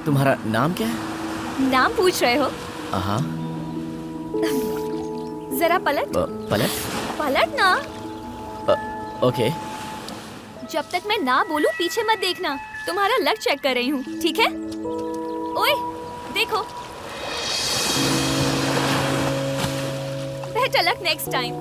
तुम्हारा नाम क्या है? नाम पूछ रहे हो? हाँ। जरा पलट। पलट? पलट ना। ओके। जब तक मैं ना बोलूं पीछे मत देखना। तुम्हारा लक चेक कर रही हूँ, ठीक है? ओए, देखो। Better luck next time.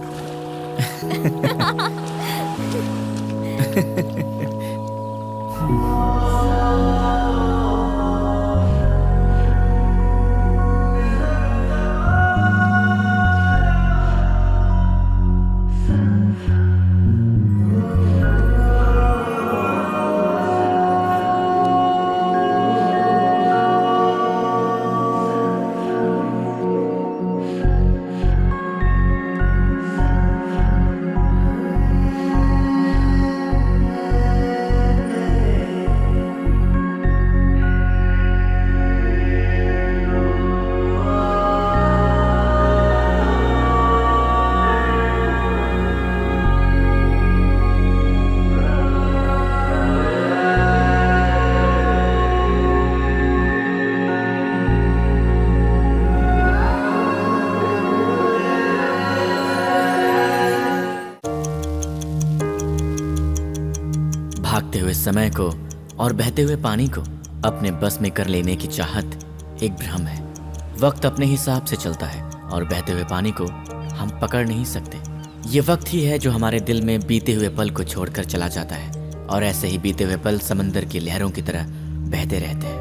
भागते हुए समय को और बहते हुए पानी को अपने बस में कर लेने की चाहत एक भ्रम है। वक्त अपने हिसाब से चलता है और बहते हुए पानी को हम पकड़ नहीं सकते। ये वक्त ही है जो हमारे दिल में बीते हुए पल को छोड़कर चला जाता है और ऐसे ही बीते हुए पल समंदर की लहरों की तरह बहते रहते हैं।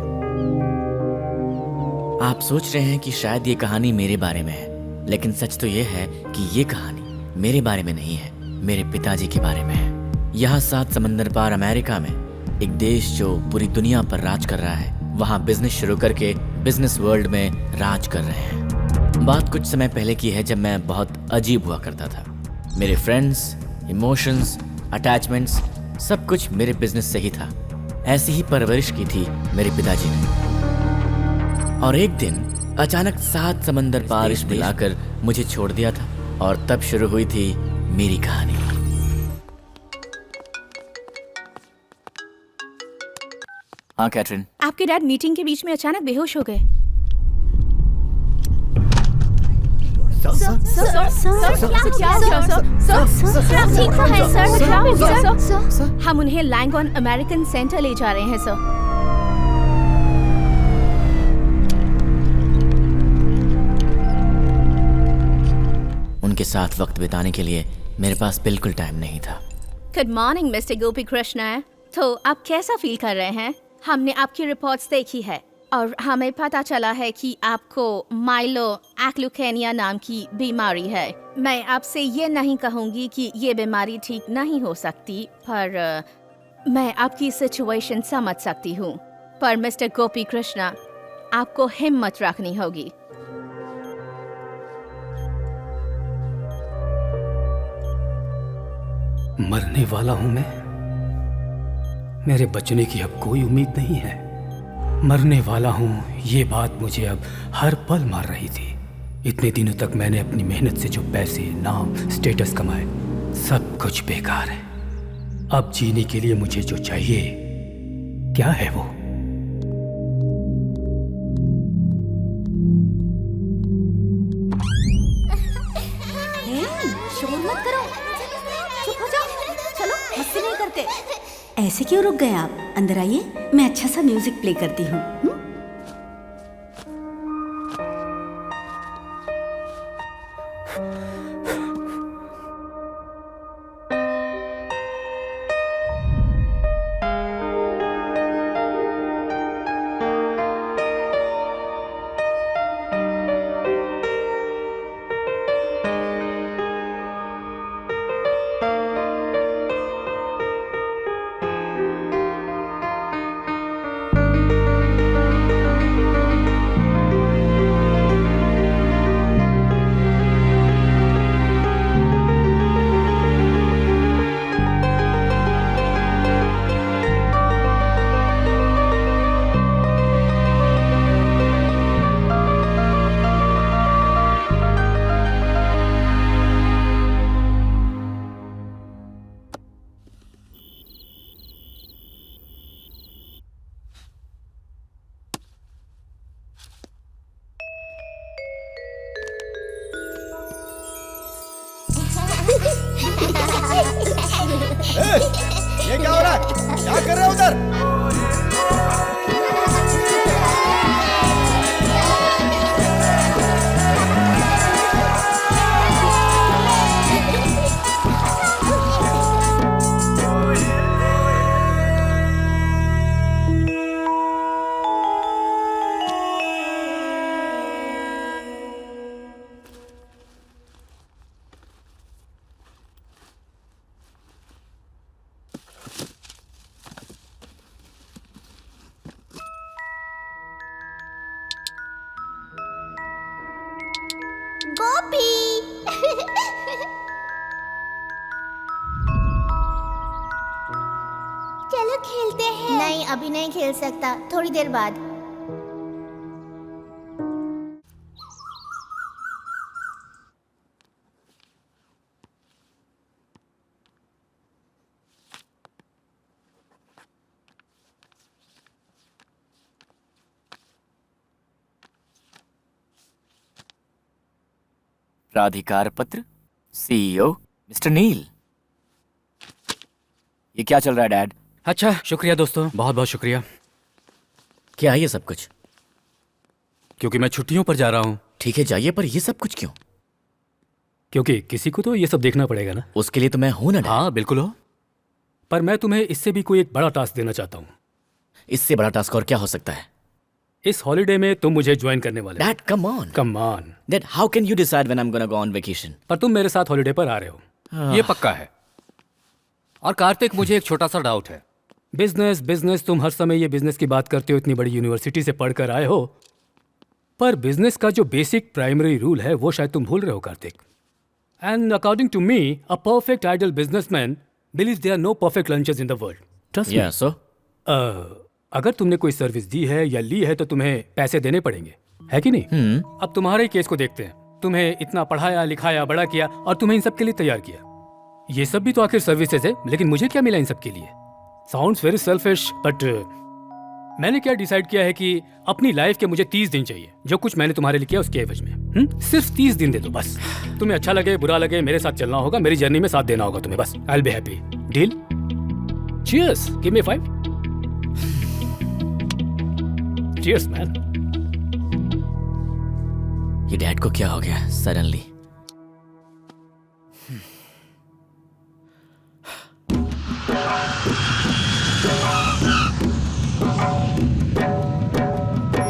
आप सोच रहे हैं कि शायद ये कहानी मेरे बारे में है, लेकिन सच तो ये है कि ये कहानी मेरे बारे में नहीं है, मेरे पिताजी के बारे में है। यहाँ 7 समंदर पार अमेरिका में एक देश जो पूरी दुनिया पर राज कर रहा है, वहाँ बिजनेस शुरू करके बिजनेस वर्ल्ड में राज कर रहे हैं। बात कुछ समय पहले की है जब मैं बहुत अजीब हुआ करता था। मेरे फ्रेंड्स, इमोशंस, अटैचमेंट्स सब कुछ मेरे बिजनेस से ही था। ऐसी ही परवरिश की थी मेरे पिताजी ने। और एक दिन अचानक 7 समंदर पार मिलाकर मुझे छोड़ दिया था और तब शुरू हुई थी मेरी कहानी। हाँ कैथरीन। आपके डैड मीटिंग के बीच में अचानक बेहोश हो गए। हम उन्हें लैंगॉन अमेरिकन सेंटर ले जा रहे हैं सर। उनके साथ वक्त बिताने के लिए मेरे पास बिल्कुल टाइम नहीं था। गुड मॉर्निंग मिस्टर गोपी कृष्णा। तो आप कैसा फील कर रहे हैं? हमने आपकी रिपोर्ट्स देखी है और हमें पता चला है कि आपको माइलो एक्लुकेनिया नाम की बीमारी है। मैं आपसे ये नहीं कहूँगी कि ये बीमारी ठीक नहीं हो सकती, पर मैं आपकी सिचुएशन समझ सकती हूँ। पर मिस्टर गोपी कृष्णा, आपको हिम्मत रखनी होगी। मरने वाला हूँ मैं। मेरे बचने की अब कोई उम्मीद नहीं है। मरने वाला हूँ ये बात मुझे अब हर पल मार रही थी। इतने दिनों तक मैंने अपनी मेहनत से जो पैसे, नाम, स्टेटस कमाए, सब कुछ बेकार है। अब जीने के लिए मुझे जो चाहिए क्या है वो? शोर मत करो, चुप हो जाओ। चलो मस्ती नहीं करते। ऐसे क्यों रुक गए आप? अंदर आइए, मैं अच्छा सा म्यूजिक प्ले करती हूँ। ये क्या हो रहा है? क्या कर रहे हो उधर? गोपी चलो खेलते हैं। नहीं, अभी नहीं खेल सकता, थोड़ी देर बाद। प्राधिकार पत्र, सीईओ मिस्टर नील। ये क्या चल रहा है डैड? अच्छा, शुक्रिया दोस्तों, बहुत बहुत शुक्रिया। क्या है ये सब कुछ? क्योंकि मैं छुट्टियों पर जा रहा हूँ। ठीक है जाइए, पर ये सब कुछ क्यों? क्योंकि किसी को तो ये सब देखना पड़ेगा ना। उसके लिए तो मैं हूं ना डैड। हाँ बिल्कुल हो, पर मैं तुम्हें इससे भी कोई एक बड़ा टास्क देना चाहता हूँ। इससे बड़ा टास्क और क्या हो सकता है? इस हॉलिडे में तुम मुझे ज्वाइन करने वाले हो। Dad come on. Come on. Dad how can you decide when I am gonna go on vacation? पर तुम मेरे साथ हॉलिडे पर आ रहे हो, ये पक्का है। और कार्तिक, मुझे एक छोटा सा डाउट है। बिजनेस बिजनेस, तुम हर समय ये बिजनेस की बात करते हो, इतनी बड़ी यूनिवर्सिटी से पढ़कर आए हो, पर बिजनेस का जो बेसिक प्राइमरी रूल है वो शायद तुम भूल रहे हो Kartik. And according to me, a perfect ideal businessman believes there are no perfect lunches in the world. Trust me. So अगर तुमने कोई सर्विस दी है या ली है तो तुम्हें पैसे देने पड़ेंगे, है कि नहीं? अब तुम्हारे ही केस को देखते हैं। तुम्हें इतना पढ़ाया लिखाया बड़ा किया और तुम्हें इन सब के लिए तैयार किया। ये सब भी तो आखिर सर्विसेज है, लेकिन मुझे क्या मिला इन सब के लिए? साउंड्स वेरी सेल्फिश, बट मैंने क्या डिसाइड किया है कि अपनी लाइफ के मुझे 30 दिन चाहिए, जो कुछ मैंने तुम्हारे लिए किया उसके एवज में। सिर्फ 30 दिन दे दो बस। तुम्हें अच्छा लगे बुरा लगे, मेरे साथ चलना होगा, मेरी जर्नी में साथ देना होगा तुम्हें, बस। I will be happy. Deal? Cheers, give me 5। Cheers man. ये डैड को क्या हो गया सडनली?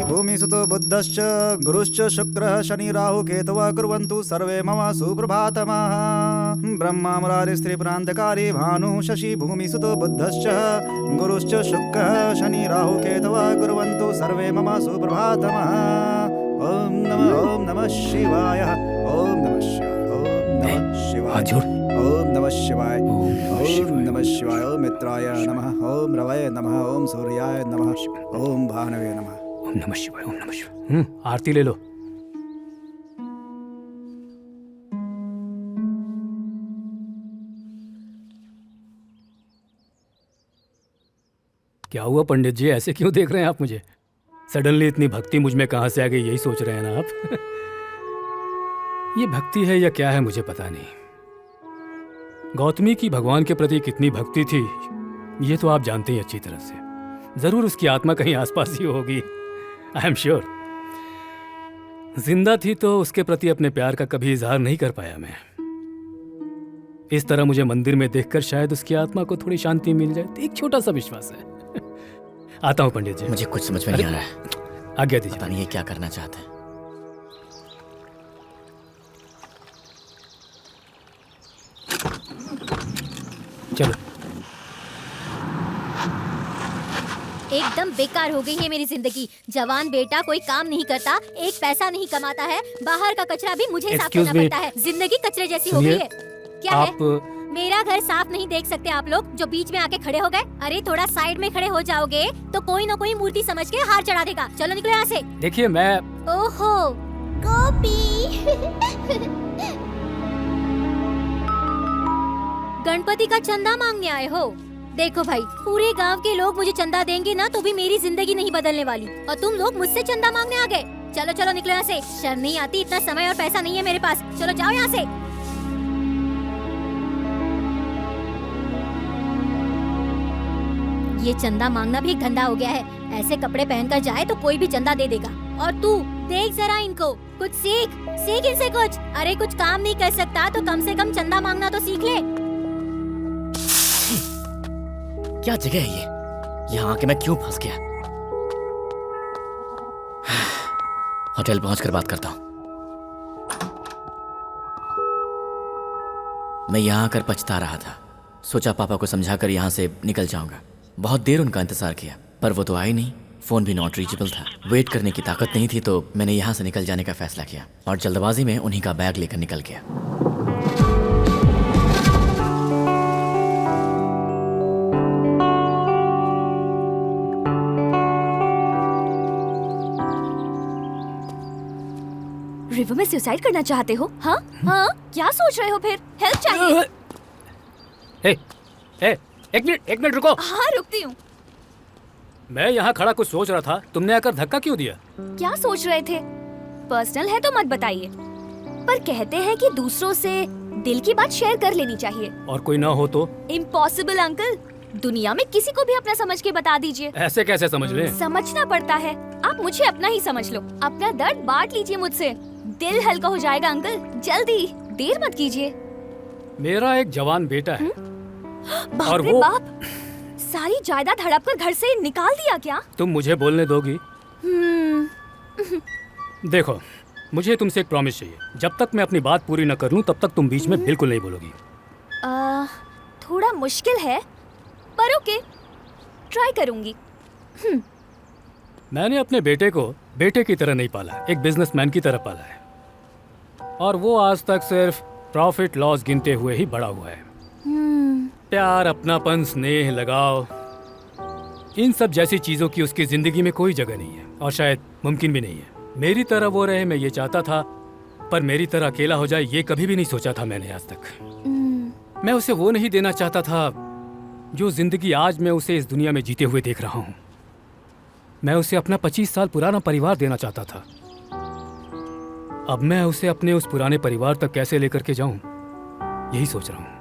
भूमिसुतो बुद्धश्च गुरुश्च शुक्रः शनि राहु केतवः कुर्वन्तु सर्वे मम सुप्रभातमः। ब्रह्मा मुरारी स्त्रीपुरान्तकारी भानुः शशि भूमिसुतो बुद्धश्च गुरुश्च शुक्रः शनि राहु केतवः कुर्वन्तु सर्वे मम सुप्रभातमः। ओम नमः शिवाय, ओम नमः शिवाय, ओम नमः शिवाय, ओम नमः शिवाय, ओम नमः शिवाय, ओम मित्राय नमः, ओम रवये नमः, ओम सूर्याय नमः, ओम भानवे नमः। ओम नमः शिवाय, ओम नमः शिवाय। आरती ले लो। क्या हुआ पंडित जी, ऐसे क्यों देख रहे हैं आप मुझे? सडनली इतनी भक्ति मुझ में कहां से आ गई, यही सोच रहे हैं ना आप? ये भक्ति है या क्या है मुझे पता नहीं। गौतमी की भगवान के प्रति कितनी भक्ति थी ये तो आप जानते ही अच्छी तरह से। जरूर उसकी आत्मा कहीं आसपास ही होगी, आई एम श्योर। जिंदा थी तो उसके प्रति अपने प्यार का कभी इजहार नहीं कर पाया मैं। इस तरह मुझे मंदिर में देखकर शायद उसकी आत्मा को थोड़ी शांति मिल जाए, एक छोटा सा विश्वास है। आता हूं पंडित जी। मुझे कुछ समझ में नहीं आ रहा है। आज्ञा दीजिए। पता नहीं ये क्या करना चाहते हैं। चलो। एकदम बेकार हो गई है मेरी जिंदगी। जवान बेटा कोई काम नहीं करता, एक पैसा नहीं कमाता है, बाहर का कचरा भी मुझे साफ करना पड़ता है। जिंदगी कचरे जैसी हो गई है। क्या आप है? मेरा घर साफ नहीं देख सकते आप लोग जो बीच में आके खड़े हो गए? अरे थोड़ा साइड में खड़े हो जाओगे तो कोई ना कोई मूर्ति समझ के हार चढ़ा देगा। चलो निकलो यहाँ से। देखिए मैं। ओहो गोपी। गणपति का चंदा मांगने आए हो? देखो भाई, पूरे गांव के लोग मुझे चंदा देंगे ना तो भी मेरी जिंदगी नहीं बदलने वाली, और तुम लोग मुझसे चंदा मांगने आ गए। चलो चलो निकलो यहाँ से। शर्म नहीं आती? इतना समय और पैसा नहीं है मेरे पास। चलो जाओ यहाँ से। ये चंदा मांगना भी एक धंधा हो गया है। ऐसे कपड़े पहनकर जाए तो कोई भी चंदा दे देगा। और तू देख जरा इनको, कुछ सीख इनसे कुछ। अरे कुछ काम नहीं कर सकता तो कम से कम चंदा मांगना तो सीख ले। क्या जगह है ये? यहाँ आके मैं क्यों फंस गया? होटल पहुंचकर बात करता हूँ। मैं यहाँ आकर पछता रहा था। सोचा पापा को समझाकर यहाँ से निकल जाऊंगा। बहुत देर उनका इंतजार किया पर वो तो आई नहीं। फोन भी नॉट रीचेबल था। वेट करने की ताकत नहीं थी तो मैंने यहाँ से निकल जाने का फैसला किया और जल्दबाजी में उन्हीं का बैग लेकर निकल गया। रिवर में सुसाइड करना चाहते हो? हाँ हाँ, क्या सोच रहे हो फिर? हेल्प चाहिए? एक मिनट रुको। हाँ रुकती हूँ। मैं यहाँ खड़ा कुछ सोच रहा था, तुमने आकर धक्का क्यों दिया? क्या सोच रहे थे? पर्सनल है तो मत बताइए, पर कहते हैं कि दूसरों से दिल की बात शेयर कर लेनी चाहिए। और कोई ना हो तो? इम्पॉसिबल अंकल, दुनिया में किसी को भी अपना समझ के बता दीजिए। ऐसे कैसे समझ लें? समझना पड़ता है। आप मुझे अपना ही समझ लो। अपना दर्द बांट लीजिए मुझसे, दिल हल्का हो जाएगा अंकल। जल्दी, देर मत कीजिए। मेरा एक जवान बेटा है। बाप और रे वो बाप, सारी जायदाद हड़प कर घर से निकाल दिया क्या? तुम मुझे बोलने दोगी? देखो, मुझे तुमसे एक प्रॉमिस चाहिए। जब तक मैं अपनी बात पूरी न कर लूं तब तक तुम बीच में बिल्कुल नहीं बोलोगी। थोड़ा मुश्किल है पर ओके, ट्राई करूंगी। मैंने अपने बेटे को बेटे की तरह नहीं पाला, एक बिजनेसमैन की तरह पाला है। और वो आज तक सिर्फ प्रॉफिट लॉस गिनते हुए ही बड़ा हुआ है। प्यार, अपनापन, स्नेह, लगाव, इन सब जैसी चीजों की उसकी जिंदगी में कोई जगह नहीं है और शायद मुमकिन भी नहीं है। मेरी तरह वो रहे, मैं ये चाहता था, पर मेरी तरह अकेला हो जाए ये कभी भी नहीं सोचा था मैंने आज तक। मैं उसे वो नहीं देना चाहता था जो जिंदगी आज मैं उसे इस दुनिया में जीते हुए देख रहा हूँ। मैं उसे अपना 25 साल पुराना परिवार देना चाहता था। अब मैं उसे अपने उस पुराने परिवार तक कैसे लेकर के जाऊं, यही सोच रहा हूँ।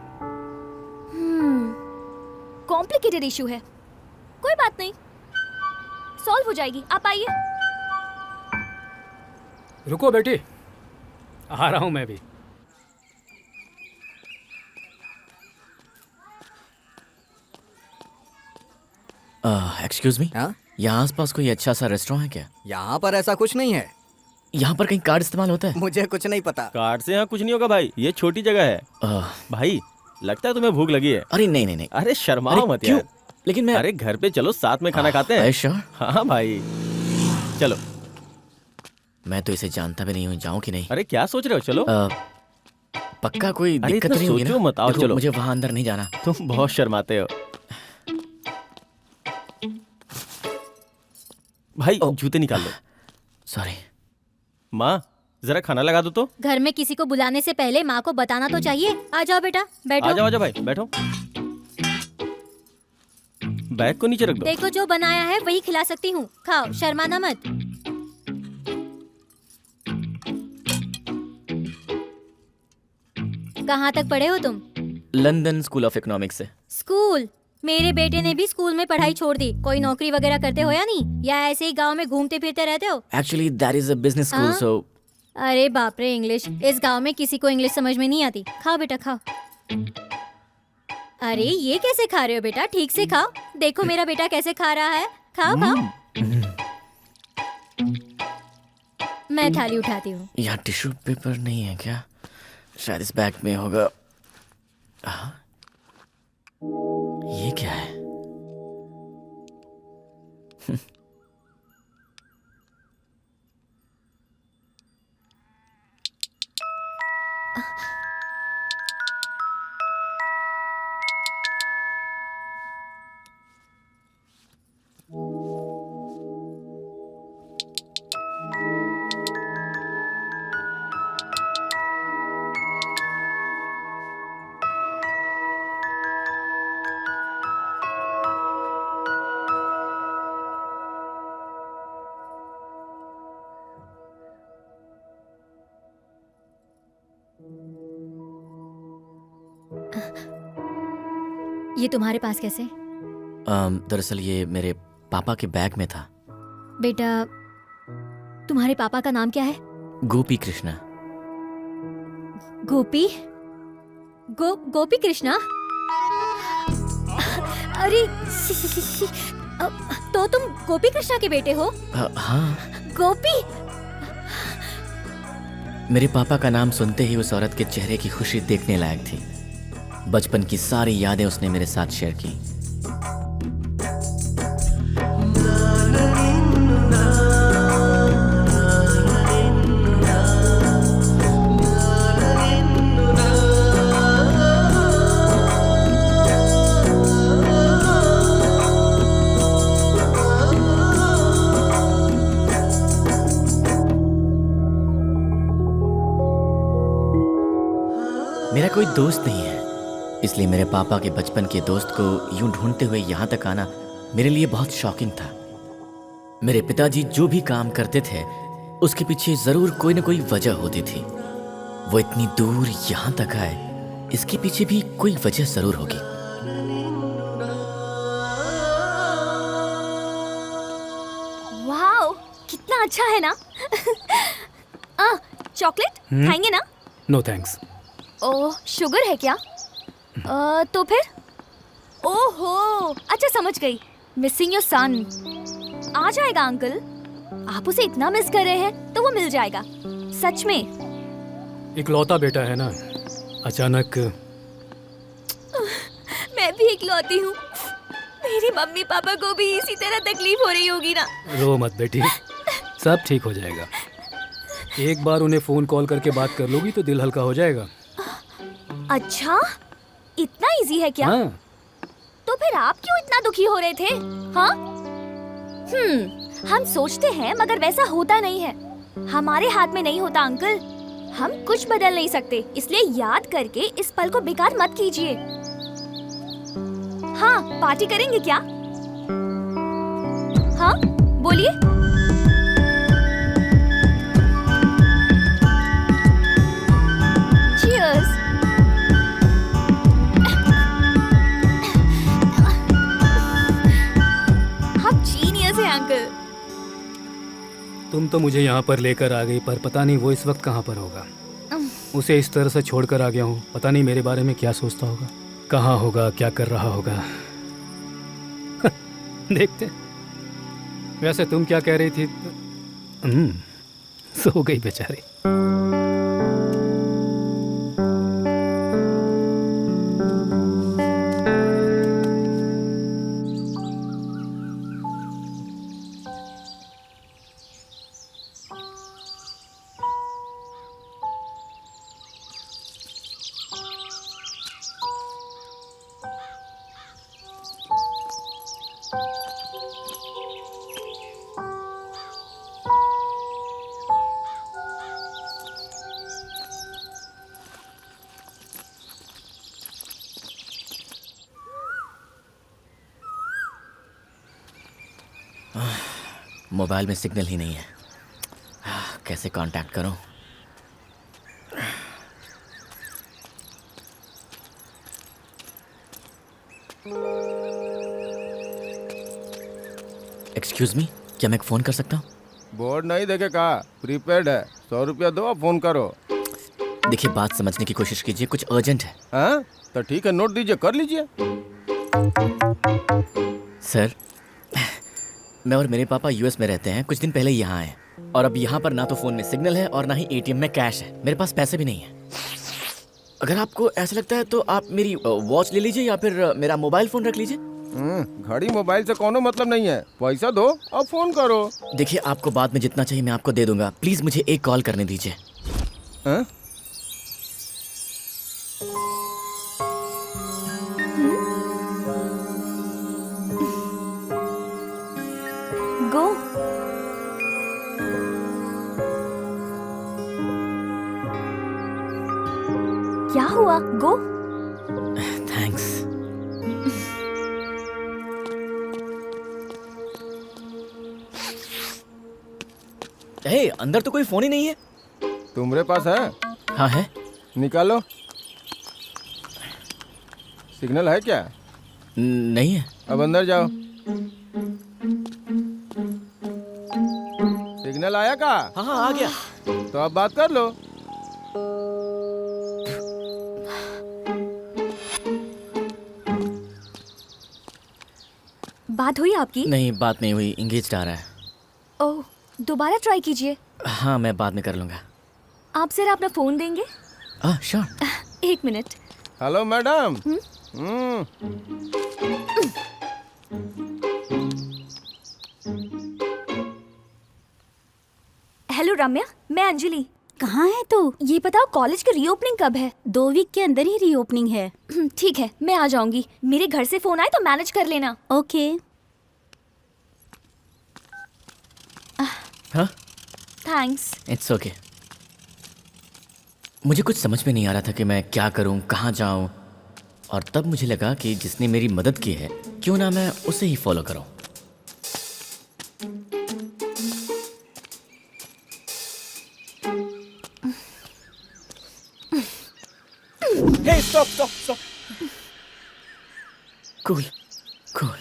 कॉम्प्लिकेटेड इशू है, कोई बात नहीं, सॉल्व हो जाएगी। आप आइए। रुको बेटी, आ रहा हूं मैं भी। एक्सक्यूज मी, हाँ? यहाँ आसपास कोई अच्छा सा रेस्टोरेंट है क्या? यहाँ पर ऐसा कुछ नहीं है। यहाँ पर कहीं कार्ड इस्तेमाल होता है? मुझे कुछ नहीं पता। कार्ड से यहाँ कुछ नहीं होगा भाई, ये छोटी जगह है। भाई लगता है तुम्हें भूख लगी है। अरे नहीं नहीं नहीं। अरे शर्माओ मत क्यों? यार। लेकिन मैं अरे घर पे चलो, साथ में खाना खाते हैं। श्योर। हाँ भाई चलो। मैं तो इसे जानता भी नहीं हूँ, जाऊँ कि नहीं? अरे क्या सोच रहे हो, चलो। पक्का कोई अरे दिक्कत इतना नहीं होगी सोचो ना? मत, आओ देखो, चलो। मुझे वहाँ अंदर नहीं जाना। तुम बहुत शर्माते हो भाई। जूते निकाल लो। सॉरी। माँ जरा खाना लगा दो तो। घर में किसी को बुलाने से पहले माँ को बताना तो चाहिए। आ जाओ बेटा, बैठो। आ जाओ भाई, बैठो। बैग को नीचे रख दो। देखो जो बनाया है वही खिला सकती हूँ, खाओ, शर्माना मत। कहाँ तक पढ़े हो तुम? लंदन स्कूल ऑफ इकोनॉमिक्स से। स्कूल? मेरे बेटे ने भी स्कूल में पढ़ाई छोड़ दी। कोई नौकरी वगैरह करते हो या नहीं, या ऐसे ही गांव में घूमते फिरते रहते हो? Actually that is a business school, हाँ? सो। अरे बाप रे, इंग्लिश! इस गांव में किसी को इंग्लिश समझ में नहीं आती। खाओ बेटा, खाओ। अरे ये कैसे खा रहे हो बेटा? ठीक से खाओ। देखो मेरा बेटा कैसे खा रहा है। खाओ खाओ। मैं थाली उठाती हूँ। यहाँ टिश्यू पेपर नहीं है क्या? शायद इस बैग में होगा। हाँ? ये क्या है? ये तुम्हारे पास कैसे? दरअसल ये मेरे पापा के बैग में था। बेटा, तुम्हारे पापा का नाम क्या है? गोपी कृष्णा। गोपी? गोपी कृष्णा? अरे तो तुम गोपी कृष्णा के बेटे हो? हाँ। गोपी? मेरे पापा का नाम सुनते ही उस औरत के चेहरे की खुशी देखने लायक थी। बचपन की सारी यादें उसने मेरे साथ शेयर की। मेरा कोई दोस्त नहीं है, इसलिए मेरे पापा के बचपन के दोस्त को यूं ढूंढते हुए यहाँ तक आना मेरे लिए बहुत शॉकिंग था। मेरे पिताजी जो भी काम करते थे उसके पीछे जरूर कोई ना कोई वजह होती थी। वो इतनी दूर यहाँ तक आए, इसके पीछे भी कोई वजह जरूर होगी। वाओ, कितना अच्छा है ना। चॉकलेट खाएंगे ना? No thanks. ओह, शुगर है क्या? तो फिर? ओहो, अच्छा समझ गई। Missing your son. आ जाएगा अंकल। आप उसे इतना मिस कर रहे हैं तो वो मिल जाएगा, सच में। इकलौता बेटा है ना, अचानक। मैं भी इकलौती हूँ। मेरी मम्मी पापा को भी इसी तरह तकलीफ हो रही होगी ना। रो मत बेटी, सब ठीक हो जाएगा। एक बार उन्हें फोन कॉल करके बात कर लोगी तो दिल हल्का हो जाएगा। अच्छा, इतना इजी है क्या? हाँ। तो फिर आप क्यों इतना दुखी हो रहे थे? हाँ? हम सोचते हैं मगर वैसा होता नहीं है। हमारे हाथ में नहीं होता अंकल। हम कुछ बदल नहीं सकते, इसलिए याद करके इस पल को बेकार मत कीजिए। हाँ, पार्टी करेंगे क्या? हाँ, बोलिए। Cheers. आप जीनियस हैं अंकल। तुम तो मुझे यहाँ पर लेकर आ गई, पर पता नहीं वो इस वक्त कहाँ पर होगा। उसे इस तरह से छोड़कर आ गया हूँ, पता नहीं मेरे बारे में क्या सोचता होगा, कहाँ होगा, क्या कर रहा होगा। देखते। वैसे तुम क्या कह रही थी? सो गई बेचारी। मोबाइल में सिग्नल ही नहीं है, कैसे कांटेक्ट करूं? एक्सक्यूज मी, क्या मैं फोन कर सकता हूँ? बोर्ड नहीं देखे कहा, प्रीपेड है। 100 रुपया दो, फोन करो। देखिए, बात समझने की कोशिश कीजिए, कुछ अर्जेंट है। हाँ तो ठीक है, नोट दीजिए, कर लीजिए। सर, मैं और मेरे पापा यूएस में रहते हैं, कुछ दिन पहले यहाँ आए, और अब यहाँ पर ना तो फोन में सिग्नल है और ना ही एटीएम में कैश है। मेरे पास पैसे भी नहीं है। अगर आपको ऐसा लगता है तो आप मेरी वॉच ले लीजिए या फिर मेरा मोबाइल फोन रख लीजिए। घड़ी मोबाइल से कोनो मतलब नहीं है, पैसा दो और फोन करो। देखिए, आपको बाद में जितना चाहिए मैं आपको दे दूंगा, प्लीज मुझे एक कॉल करने दीजिए। गो। क्या हुआ? गो। थैंक्स। हे, अंदर तो कोई फोन ही नहीं है। तुम्हारे पास है? हाँ है। निकालो। सिग्नल है क्या? नहीं है। अब अंदर जाओ। सिग्नल आया का? हाँ हाँ आ गया। तो अब बात कर लो। बात हुई आपकी? नहीं, बात नहीं हुई, इंगेज आ रहा है। ओह, दोबारा ट्राई कीजिए। हाँ, मैं बाद में कर लूँगा। आप जरा अपना फोन देंगे? Sure. 1 minute. Hello madam. Hello Ramya, मैं अंजलि। कहाँ है तू? ये बताओ कॉलेज की रीओपनिंग कब है? 2 वीक के अंदर ही रीओपनिंग है। ठीक है, मैं आ जाऊंगी। मेरे घर से फोन आए तो मैनेज कर लेना। ओके। हाँ, थैंक्स। It's okay. मुझे कुछ समझ में नहीं आ रहा था कि मैं क्या करूं, कहाँ जाऊं, और तब मुझे लगा कि जिसने मेरी मदद की है क्यों ना मैं उसे ही फॉलो करूं। Hey stop stop stop. Cool cool.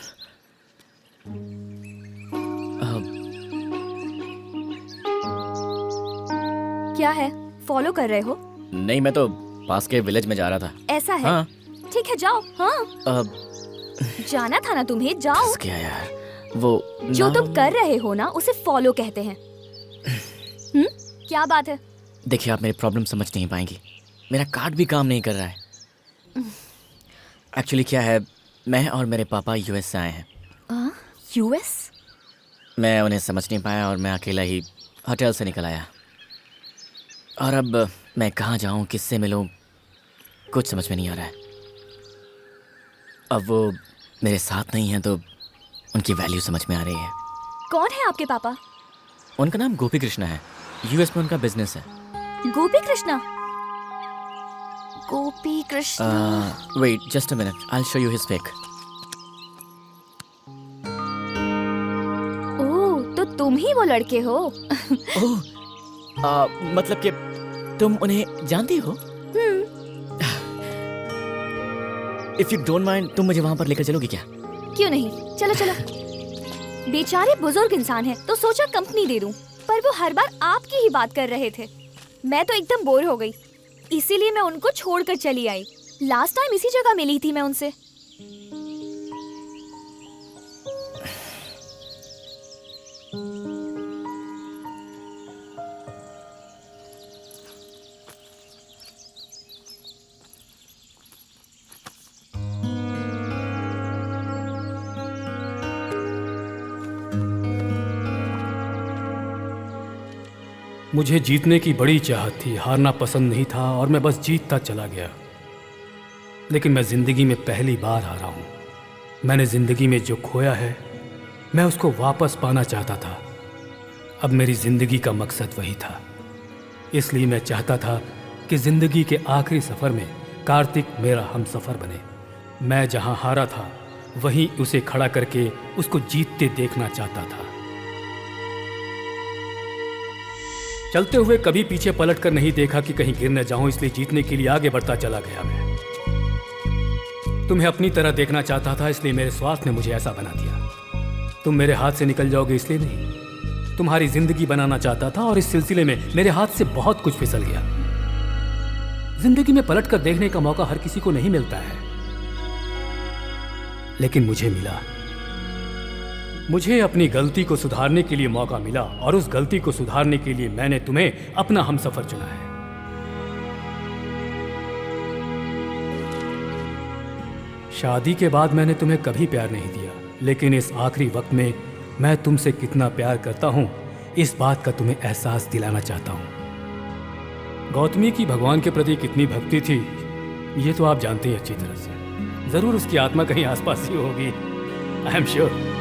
क्या है, फॉलो कर रहे हो? नहीं, मैं तो पास के विलेज में जा रहा था। ऐसा है? हाँ। ठीक है, जाओ। हाँ, जाना था ना तुम्हें, जाओ। क्या यार, वो जो तुम कर रहे हो ना उसे फॉलो कहते हैं। क्या बात है? देखिए, आप मेरी प्रॉब्लम समझ नहीं पाएंगी। मेरा कार्ड भी काम नहीं कर रहा है। एक्चुअली क्या है, मैं और मेरे पापा यूएस से आए हैं। यूएस? मैं उन्हें समझ नहीं पाया और मैं अकेला ही होटल से निकल आया। और अब मैं कहाँ जाऊँ, किससे मिलूँ, कुछ समझ में नहीं आ रहा है। अब वो मेरे साथ नहीं हैं तो उनकी वैल्यू समझ में आ रही है। कौन है आपके पापा? उनका नाम गोपी कृष्णा है। यूएस में उनका बिजनेस है। Gopi Krishna? Gopi Krishna. Wait just a minute, I will show you his pic. Oh, तो तुम ही वो लड़के हो। ओह, मतलब कि तुम उन्हें जानती हो? इफ यू डोंट माइंड, तुम मुझे वहां पर लेकर चलोगी क्या? क्यों नहीं, चलो चलो। बेचारे बुजुर्ग इंसान है तो सोचा कंपनी दे दूं, पर वो हर बार आपकी ही बात कर रहे थे। मैं तो एकदम बोर हो गई, इसीलिए मैं उनको छोड़कर चली आई। लास्ट टाइम इसी जगह मिली थी मैं उनसे। मुझे जीतने की बड़ी चाहत थी, हारना पसंद नहीं था और मैं बस जीतता चला गया। लेकिन मैं ज़िंदगी में पहली बार हारा हूँ। मैंने ज़िंदगी में जो खोया है मैं उसको वापस पाना चाहता था। अब मेरी ज़िंदगी का मकसद वही था। इसलिए मैं चाहता था कि ज़िंदगी के आखिरी सफ़र में कार्तिक मेरा हमसफ़र बने। मैं जहाँ हारा था वहीं उसे खड़ा करके उसको जीतते देखना चाहता था। चलते हुए कभी पीछे पलट कर नहीं देखा कि कहीं गिर न जाऊं, इसलिए जीतने के लिए आगे बढ़ता चला गया मैं। तुम्हें अपनी तरह देखना चाहता था, इसलिए मेरे स्वार्थ ने मुझे ऐसा बना दिया। तुम मेरे हाथ से निकल जाओगे इसलिए नहीं, तुम्हारी जिंदगी बनाना चाहता था और इस सिलसिले में मेरे हाथ से बहुत कुछ फिसल गया। जिंदगी में पलट कर देखने का मौका हर किसी को नहीं मिलता है, लेकिन मुझे मिला। मुझे अपनी गलती को सुधारने के लिए मौका मिला और उस गलती को सुधारने के लिए मैंने तुम्हें अपना हमसफर चुना है। शादी के बाद मैंने तुम्हें कभी प्यार नहीं दिया, लेकिन इस आखिरी वक्त में मैं तुमसे कितना प्यार करता हूं इस बात का तुम्हें एहसास दिलाना चाहता हूं। गौतमी की भगवान के प्रति कितनी भक्ति थी ये तो आप जानते हैं अच्छी तरह से। जरूर उसकी आत्मा कहीं आसपास ही होगी, आई एम श्योर।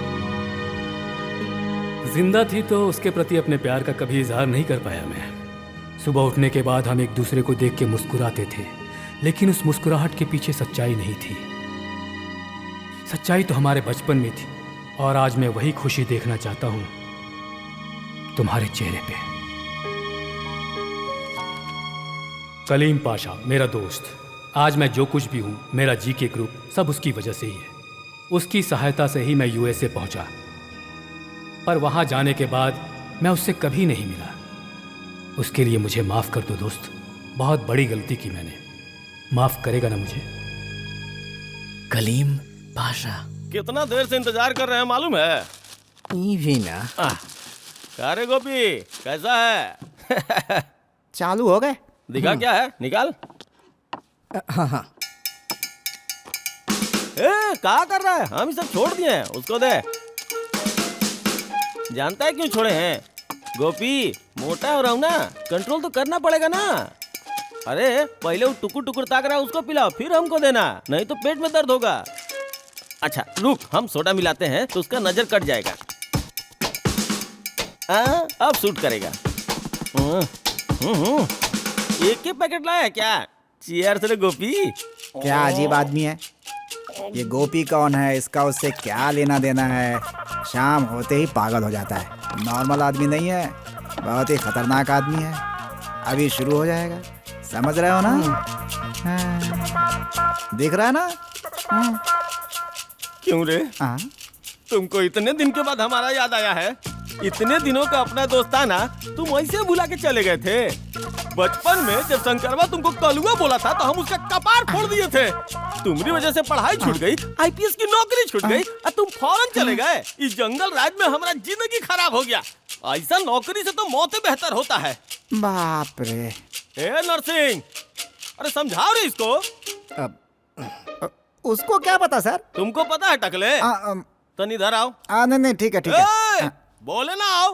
जिंदा थी तो उसके प्रति अपने प्यार का कभी इजहार नहीं कर पाया मैं। सुबह उठने के बाद हम एक दूसरे को देख के मुस्कुराते थे, लेकिन उस मुस्कुराहट के पीछे सच्चाई नहीं थी। सच्चाई तो हमारे बचपन में थी और आज मैं वही खुशी देखना चाहता हूं तुम्हारे चेहरे पे। कलीम पाशा मेरा दोस्त, आज मैं जो कुछ भी हूं, मेरा जीके ग्रुप सब उसकी वजह से ही है। उसकी सहायता से ही मैं यूएसए पहुंचा, पर वहां जाने के बाद मैं उससे कभी नहीं मिला। उसके लिए मुझे माफ कर दो दोस्त, बहुत बड़ी गलती की मैंने। माफ करेगा ना मुझे? कलीम पाशा। कितना देर से इंतजार कर रहे हैं मालूम है? भी ना। अरे गोपी कैसा है? चालू हो गए? दिखा क्या है, निकाल। हाँ हाँ। क्या कर रहा है? हम ही सब छोड़ दिए हैं, उसको दे। जानता है क्यों छोड़े हैं? गोपी मोटा हो रहा हूं ना, कंट्रोल तो करना पड़ेगा ना। अरे पहले वो टुकुर टुकुर ताक रहा है, उसको पिलाओ, फिर हमको देना, नहीं तो पेट में दर्द होगा। अच्छा रुक, हम सोडा मिलाते हैं तो उसका नजर कट जाएगा। अब सूट करेगा। एक ही पैकेट लाया क्या? चीयर्स रे गोपी। क्या अजीब आदमी है ये। गोपी कौन है, इसका उससे क्या लेना देना है? शाम होते ही पागल हो जाता है। नॉर्मल आदमी नहीं है, बहुत ही खतरनाक आदमी है। अभी शुरू हो जाएगा, समझ रहे हो ना? हाँ। दिख रहा है ना? क्यों रे? तुमको इतने दिन के बाद हमारा याद आया है? इतने दिनों का अपना दोस्ताना तुम ऐसे भुला के चले गए थे। बचपन में जब शंकरवा तुमको कलुआ बोला था तो हम उसका कपार फोड़ दिए थे। तुम्हारी वजह से पढ़ाई छूट गई, आईपीएस की नौकरी छूट गई और तुम फौरन चले गए। इस जंगल राज में हमारा जिंदगी खराब हो गया। ऐसा नौकरी से तो मौत बेहतर होता है। बाप रे। ए नरसिंह, अरे समझाओ रे इसको। उसको क्या पता सर? तुमको पता है टकले? तनी इधर आओ। नहीं ठीक है ठीक है। बोले ना आओ।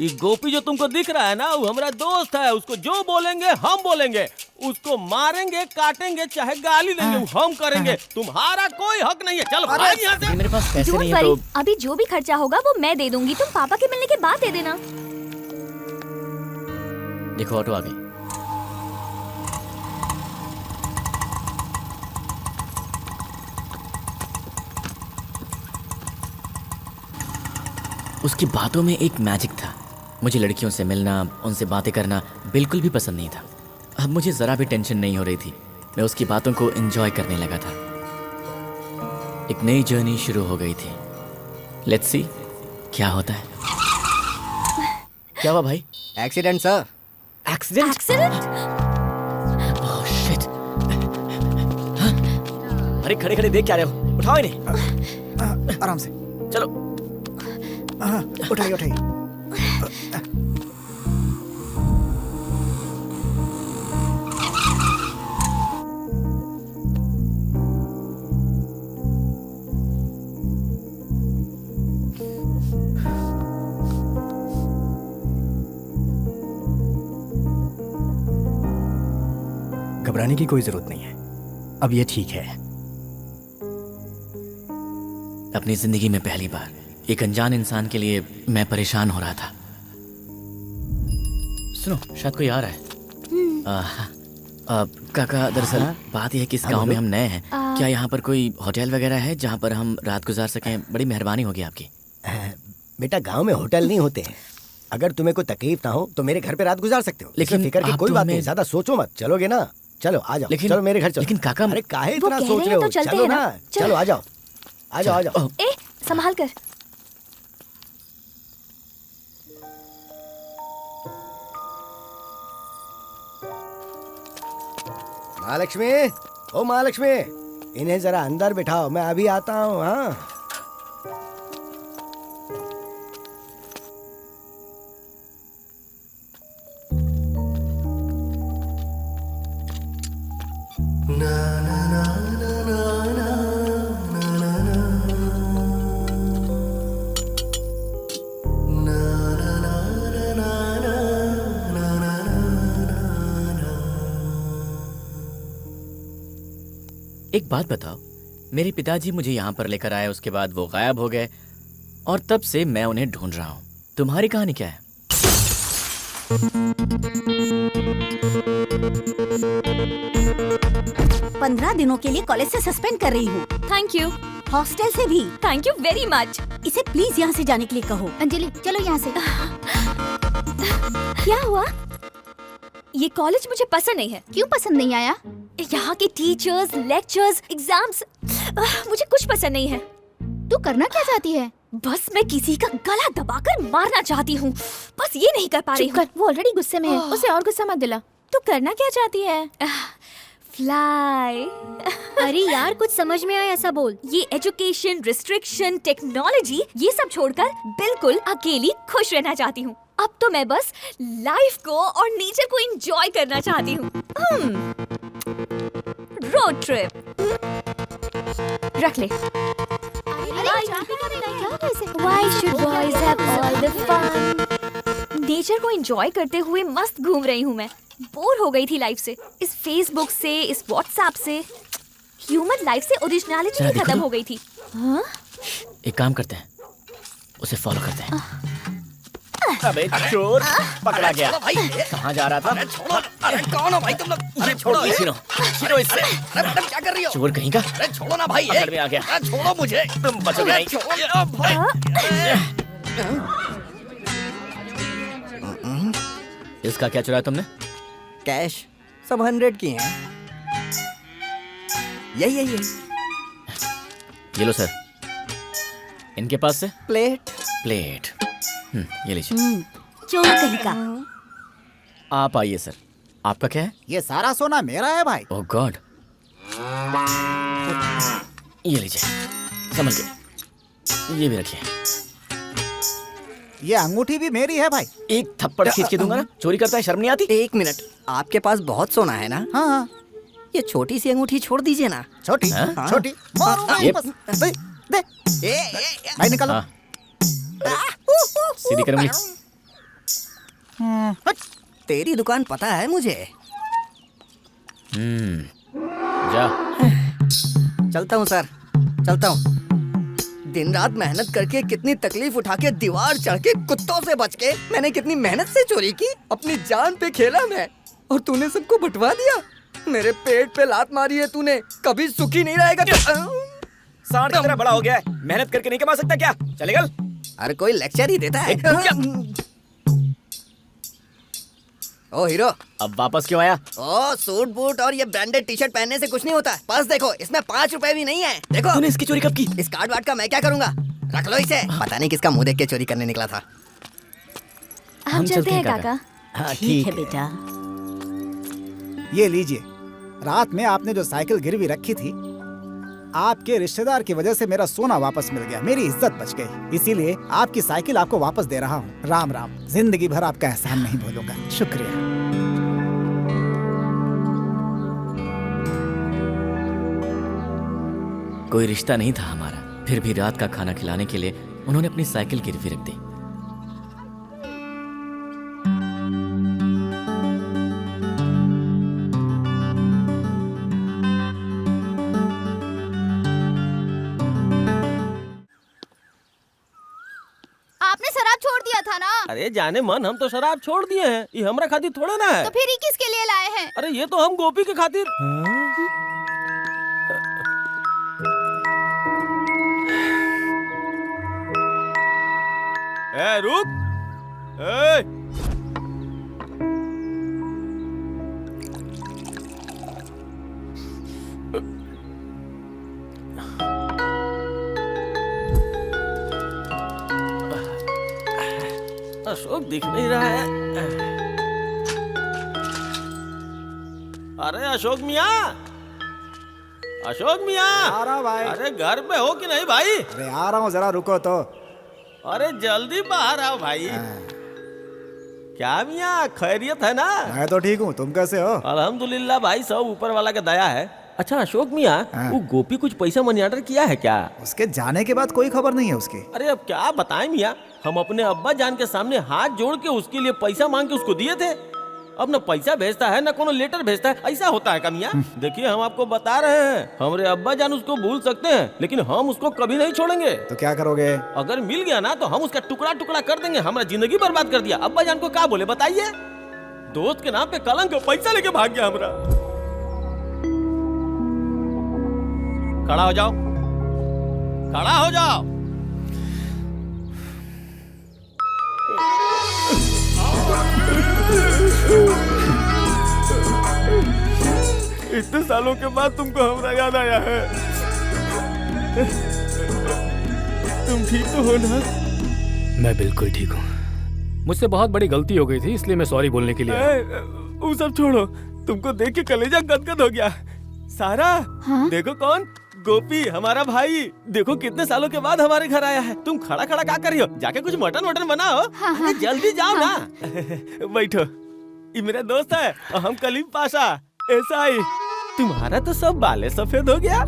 ये गोपी जो तुमको दिख रहा है ना, वो हमारा दोस्त है। उसको जो बोलेंगे हम बोलेंगे, उसको मारेंगे काटेंगे चाहे गाली देंगे वो हम करेंगे। तुम्हारा कोई हक नहीं है। चलो भाग यहाँ से। मेरे पास पैसे नहीं है तो तो अभी जो भी खर्चा होगा वो मैं दे दूंगी, तुम पापा के मिलने के बाद दे देना। देखो ऑटो आ गई। उसकी बातों में एक मैजिक था। मुझे लड़कियों से मिलना, उनसे बातें करना बिल्कुल भी पसंद नहीं था। अब मुझे ज़रा भी टेंशन नहीं हो रही थी। मैं उसकी बातों को एंजॉय करने लगा था। एक नई जर्नी शुरू हो गई थी। लेट्स सी क्या होता है। क्या हुआ भाई? Accident sir. Accident? Oh shit. अरे खड़े खड़े देख क्या रहे हो? उठाओ इन्हें। आराम से चलो। उठाइए उठाइए। घबराने की कोई जरूरत नहीं है, अब ये ठीक है। अपनी जिंदगी में पहली बार एक अनजान इंसान के लिए मैं परेशान हो रहा था। सुनो, शायद कोई आ रहा है। काका, दरअसल बात यह है कि इस गांव में हम नए हैं। क्या यहाँ पर कोई होटल वगैरह है जहाँ पर हम रात गुजार सकें? बड़ी मेहरबानी होगी आपकी। बेटा गांव में होटल नहीं होते हैं। अगर तुम्हें कोई तकलीफ ना हो तो मेरे घर पे रात गुजार सकते हो। लेकिन फिक्र की कोई तो बात नहीं, ज्यादा सोचो मत। चलोगे ना? चलो आ जाओ। चलो मेरे घर चलो। लेकिन काका, अरे काहे इतना सोच रहे हो? चलते चलो हैं ना, ना। चलो आ जाओ आ जाओ आ जाओ। ए संभाल कर। महालक्ष्मी, ओ महालक्ष्मी, इन्हें जरा अंदर बिठाओ, मैं अभी आता हूँ। हाँ एक बात बताओ, मेरे पिताजी मुझे यहाँ पर लेकर आए, उसके बाद वो गायब हो गए और तब से मैं उन्हें ढूंढ रहा हूँ। तुम्हारी कहानी क्या है? पंद्रह दिनों के लिए कॉलेज से सस्पेंड कर रही हूँ। Thank you. हॉस्टल से भी। Thank you very much. इसे प्लीज यहाँ से जाने के लिए कहो। अंजलि चलो यहाँ से। क्या हुआ? ये कॉलेज मुझे पसंद नहीं है। क्यों पसंद नहीं आया? यहाँ के टीचर्स, लेक्चर्स, एग्जाम्स मुझे कुछ पसंद नहीं है। तू करना क्या चाहती है? बस मैं किसी का गला दबाकर मारना चाहती हूँ, बस ये नहीं कर पा रही हूँ। वो ऑलरेडी गुस्से में है, उसे और गुस्सा मत दिला। तू करना क्या चाहती है? फ्लाई। अरे यार कुछ समझ में आया ऐसा बोल। ये एजुकेशन, रिस्ट्रिक्शन, टेक्नोलॉजी ये सब छोड़कर बिल्कुल अकेली खुश रहना चाहती हूँ। अब तो मैं बस लाइफ को और नेचर को एंजॉय करना चाहती हूँ। रोड ट्रिप रख ले। Why should boys have all the fun? Nature को एंजॉय करते हुए मस्त घूम रही हूँ मैं। बोर हो गई थी लाइफ से, इस फेसबुक से, इस व्हाट्सएप से। ह्यूमन लाइफ से ओरिजिनलिटी ही खत्म हो गई थी। हाँ? एक काम करते हैं, उसे फॉलो करते हैं। अबे चोर पकड़ा गया। कहाँ जा रहा था? अरे कौन हो भाई तुम लोग? अरे छोड़ो ये छिनो इससे। अरे मैडम क्या कर रही हो? चोर कहीं का। अरे छोड़ो ना भाई। पकड़ में आ गया। अरे छोड़ो मुझे। तुम बचोगे नहीं। छोड़ो भाई। इसका क्या चुराया तुमने? कैश सब 100 की हैं। यही ये लो सर। इनके पास से प्लेट। ये लीजिए। चोर कहीं का। आप आइए सर। आपका क्या है? ये सारा सोना मेरा है भाई। ओह गॉड। ये लीजिए, संभल के। ये भी रखिए। ये अंगूठी भी मेरी है भाई। एक थप्पड़ खींच के दूंगा ना। चोरी करता है, शर्म नहीं आती? 1 मिनट, आपके पास बहुत सोना है ना? हाँ। ये छोटी सी अंगूठी छोड़ दीजिए ना। छोटी? हाँ? छोटी? दे भाई निकालो। हाँ। सीधी कर उंगली। तेरी दुकान पता है मुझे। जा। चलता हूँ सर, चलता हूँ। दिन रात मेहनत करके, कितनी तकलीफ उठा के, दीवार चढ़ के, कुत्तों से बच के, मैंने कितनी मेहनत से चोरी की। अपनी जान पे खेला मैं, और तूने सबको बंटवा दिया। मेरे पेट पे लात मारी है तूने। कभी सुखी नहीं रहेगा। सांड की तरह बड़ा हो गया है, मेहनत करके नहीं कमा सकता क्या? चलेगा? अरे कोई लेक्चर ही देता है। ओ हीरो, अब वापस क्यों आया? ओ सूट बूट और ये ब्रांडेड टी शर्ट पहनने से कुछ नहीं होता। पर्स देखो, इसमें 5 रुपए भी नहीं है। देखो। तूने इसकी चोरी कब की? इस कार्ड वार्ड का मैं क्या करूंगा? रख लो इसे। पता नहीं किसका मुंह देख के चोरी करने निकला था। हम चलते हैं काका। हाँ ठीक है बेटा। ये लीजिए। रात में आपने जो साइकिल गिरवी रखी थी, आपके रिश्तेदार की वजह से मेरा सोना वापस मिल गया, मेरी इज्जत बच गई। इसीलिए आपकी साइकिल आपको वापस दे रहा हूँ। राम राम। जिंदगी भर आपका एहसान नहीं भूलूंगा। शुक्रिया। कोई रिश्ता नहीं था हमारा, फिर भी रात का खाना खिलाने के लिए उन्होंने अपनी साइकिल गिरवी रख दी। आपने शराब छोड़ दिया था ना? अरे जाने मन, हम तो शराब छोड़ दिए हैं। ये हमरा खातिर थोड़े ना है। तो फिर ये किसके लिए लाए हैं? अरे ये तो हम गोपी के खातिर। ए रुक। ए अशोक दिख नहीं रहा है। अरे अशोक मियाँ, अशोक मियाँ। आ रहा हूँ भाई। अरे घर पे हो कि नहीं भाई? अरे आ रहा हूँ, जरा रुको तो। अरे जल्दी बाहर आओ भाई। क्या मियाँ, खैरियत है ना? मैं तो ठीक हूँ, तुम कैसे हो? अल्हम्दुलिल्लाह भाई, सब ऊपर वाला का दया है। अच्छा अशोक मियाँ, वो गोपी कुछ पैसा मनी ऑर्डर किया है क्या? उसके जाने के बाद कोई खबर नहीं है उसकी। अरे अब क्या बताएं मियाँ, हम अपने अब्बा जान के सामने हाथ जोड़ के उसके लिए पैसा मांग के उसको दिए थे। अब न पैसा भेजता है, न कोनो लेटर भेजता है। ऐसा होता है क्या मियाँ? देखिए हम आपको बता रहे हैं, हमारे अब्बा जान उसको भूल सकते हैं, लेकिन हम उसको कभी नहीं छोड़ेंगे। तो क्या करोगे? अगर मिल गया ना तो हम उसका टुकड़ा टुकड़ा कर देंगे। हमारा जिंदगी बर्बाद कर दिया। अब्बा जान को क्या बोले बताइए? दोस्त के नाम पे कलंक, पैसा लेके भाग गया हमारा। खड़ा हो जाओ, खड़ा हो जाओ। इतने सालों के बाद तुमको हमारा याद आया है। तुम ठीक तो हो ना? मैं बिल्कुल ठीक हूँ। मुझसे बहुत बड़ी गलती हो गई थी, इसलिए मैं सॉरी बोलने के लिए आया। वो सब छोड़ो, तुमको देख के कलेजा गदगद हो गया। सारा, हाँ? देखो कौन, गोपी, हमारा भाई। देखो कितने सालों के बाद हमारे घर आया है। तुम खड़ा खड़ा क्या कर रही हो? जाके कुछ मटन वटन बनाओ। हाँ, अरे जल्दी जाओ ना। बैठो, ये मेरा दोस्त है और हम कलीम पाशा। ऐसा ही तुम्हारा तो सब बाले सफेद हो गया।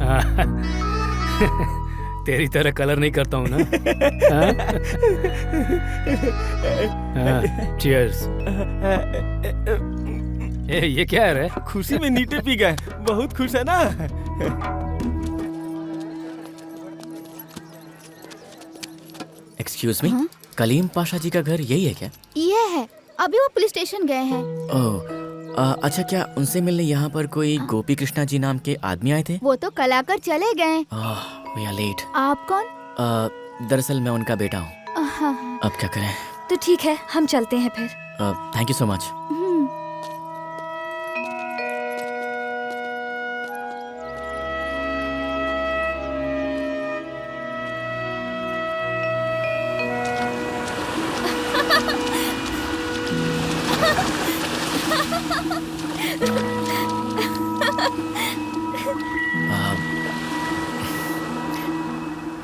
तेरी तरह कलर नहीं करता हूँ ना। चीयर्स। ये क्या है रे? खुशी में नीटे पी गए। बहुत खुश है ना? एक्सक्यूज मी, कलीम पाशा जी का घर यही है क्या? ये है, अभी वो पुलिस स्टेशन गए हैं। ओह, अच्छा, क्या उनसे मिलने यहाँ पर कोई गोपी कृष्णा जी नाम के आदमी आए थे? वो तो कल आकर चले गए। We are late. आप कौन? दरअसल मैं उनका बेटा हूँ। हाँ, अब क्या करें? तो ठीक है, हम चलते हैं फिर। Thank you so much.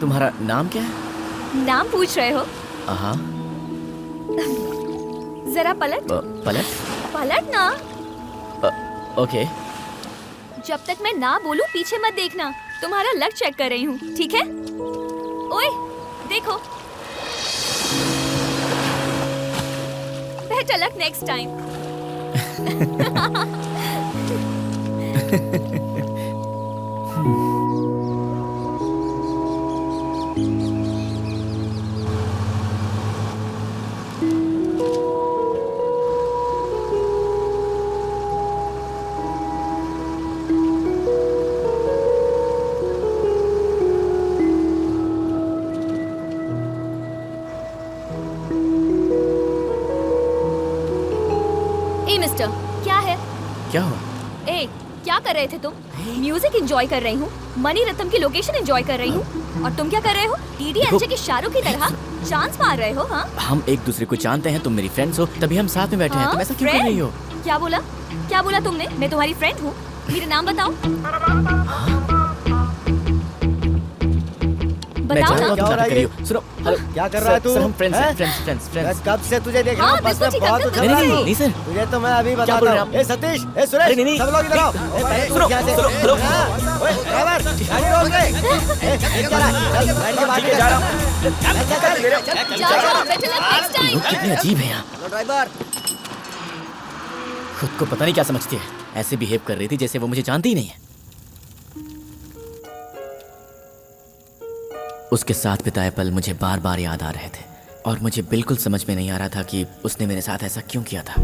तुम्हारा नाम क्या है? नाम पूछ रहे हो? हाँ। जरा पलट। पलट? पलट ना। ओके। जब तक मैं ना बोलूं पीछे मत देखना। तुम्हारा लक चेक कर रही हूँ, ठीक है? ओए, देखो। Better luck next time. Mister, क्या है? क्या हुआ? ए, क्या कर रहे थे तुम? म्यूजिक एंजॉय कर रही हूँ, मनी रत्नम की लोकेशन एंजॉय कर रही हूँ, और तुम क्या कर रहे हो? डीडीएलजे के शाहरुख की तरह चांस मार रहे हो? हाँ, हम एक दूसरे को जानते हैं, तुम मेरी फ्रेंड्स हो, तभी हम साथ में बैठे हैं। तुम ऐसा क्यों कर रही हो? क्या बोला? क्या बोला तुमने? मैं तुम्हारी फ्रेंड हूँ? मेरा नाम बताओ। मैं जानता हूँ तुम क्या कर रही हो। सुनो, हेलो, क्या कर रहा है तू? सर, हम फ्रेंड्स। मैं कब से तुझे देख रहा हूँ, बस में बहुत उछल रहा हूँ। नहीं सर, तुझे तो मैं अभी बताता हूँ। ए सतीश, ए सुरेश, सब लोग इधर आओ। सुनो, हेलो, ओए ड्राइवर, गाड़ी रोक दे। ए चला, चल गाड़ी के बाहर जा रहा हूँ। लोग कितने अजीब हैं यहाँ। Hello driver. खुद को पता नहीं क्या समझती है, ऐसे बिहेव कर रही थी जैसे वो मुझे जानती ही नहीं है। उसके साथ बिताए पल मुझे बार बार याद आ रहे थे और मुझे बिल्कुल समझ में नहीं आ रहा था कि उसने मेरे साथ ऐसा क्यों किया था।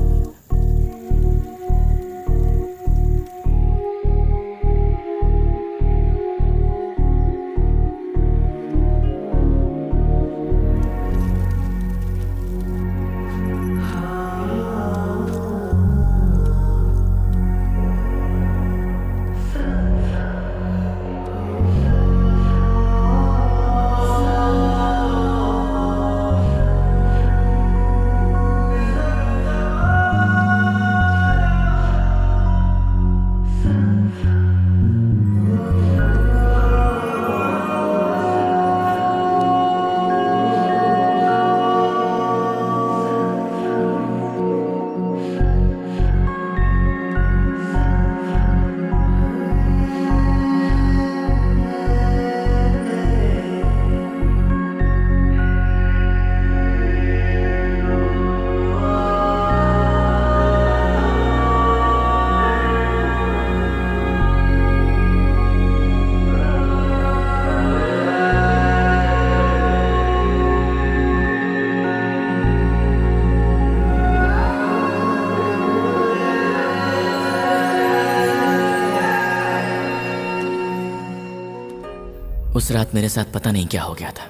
उस रात मेरे साथ पता नहीं क्या हो गया था।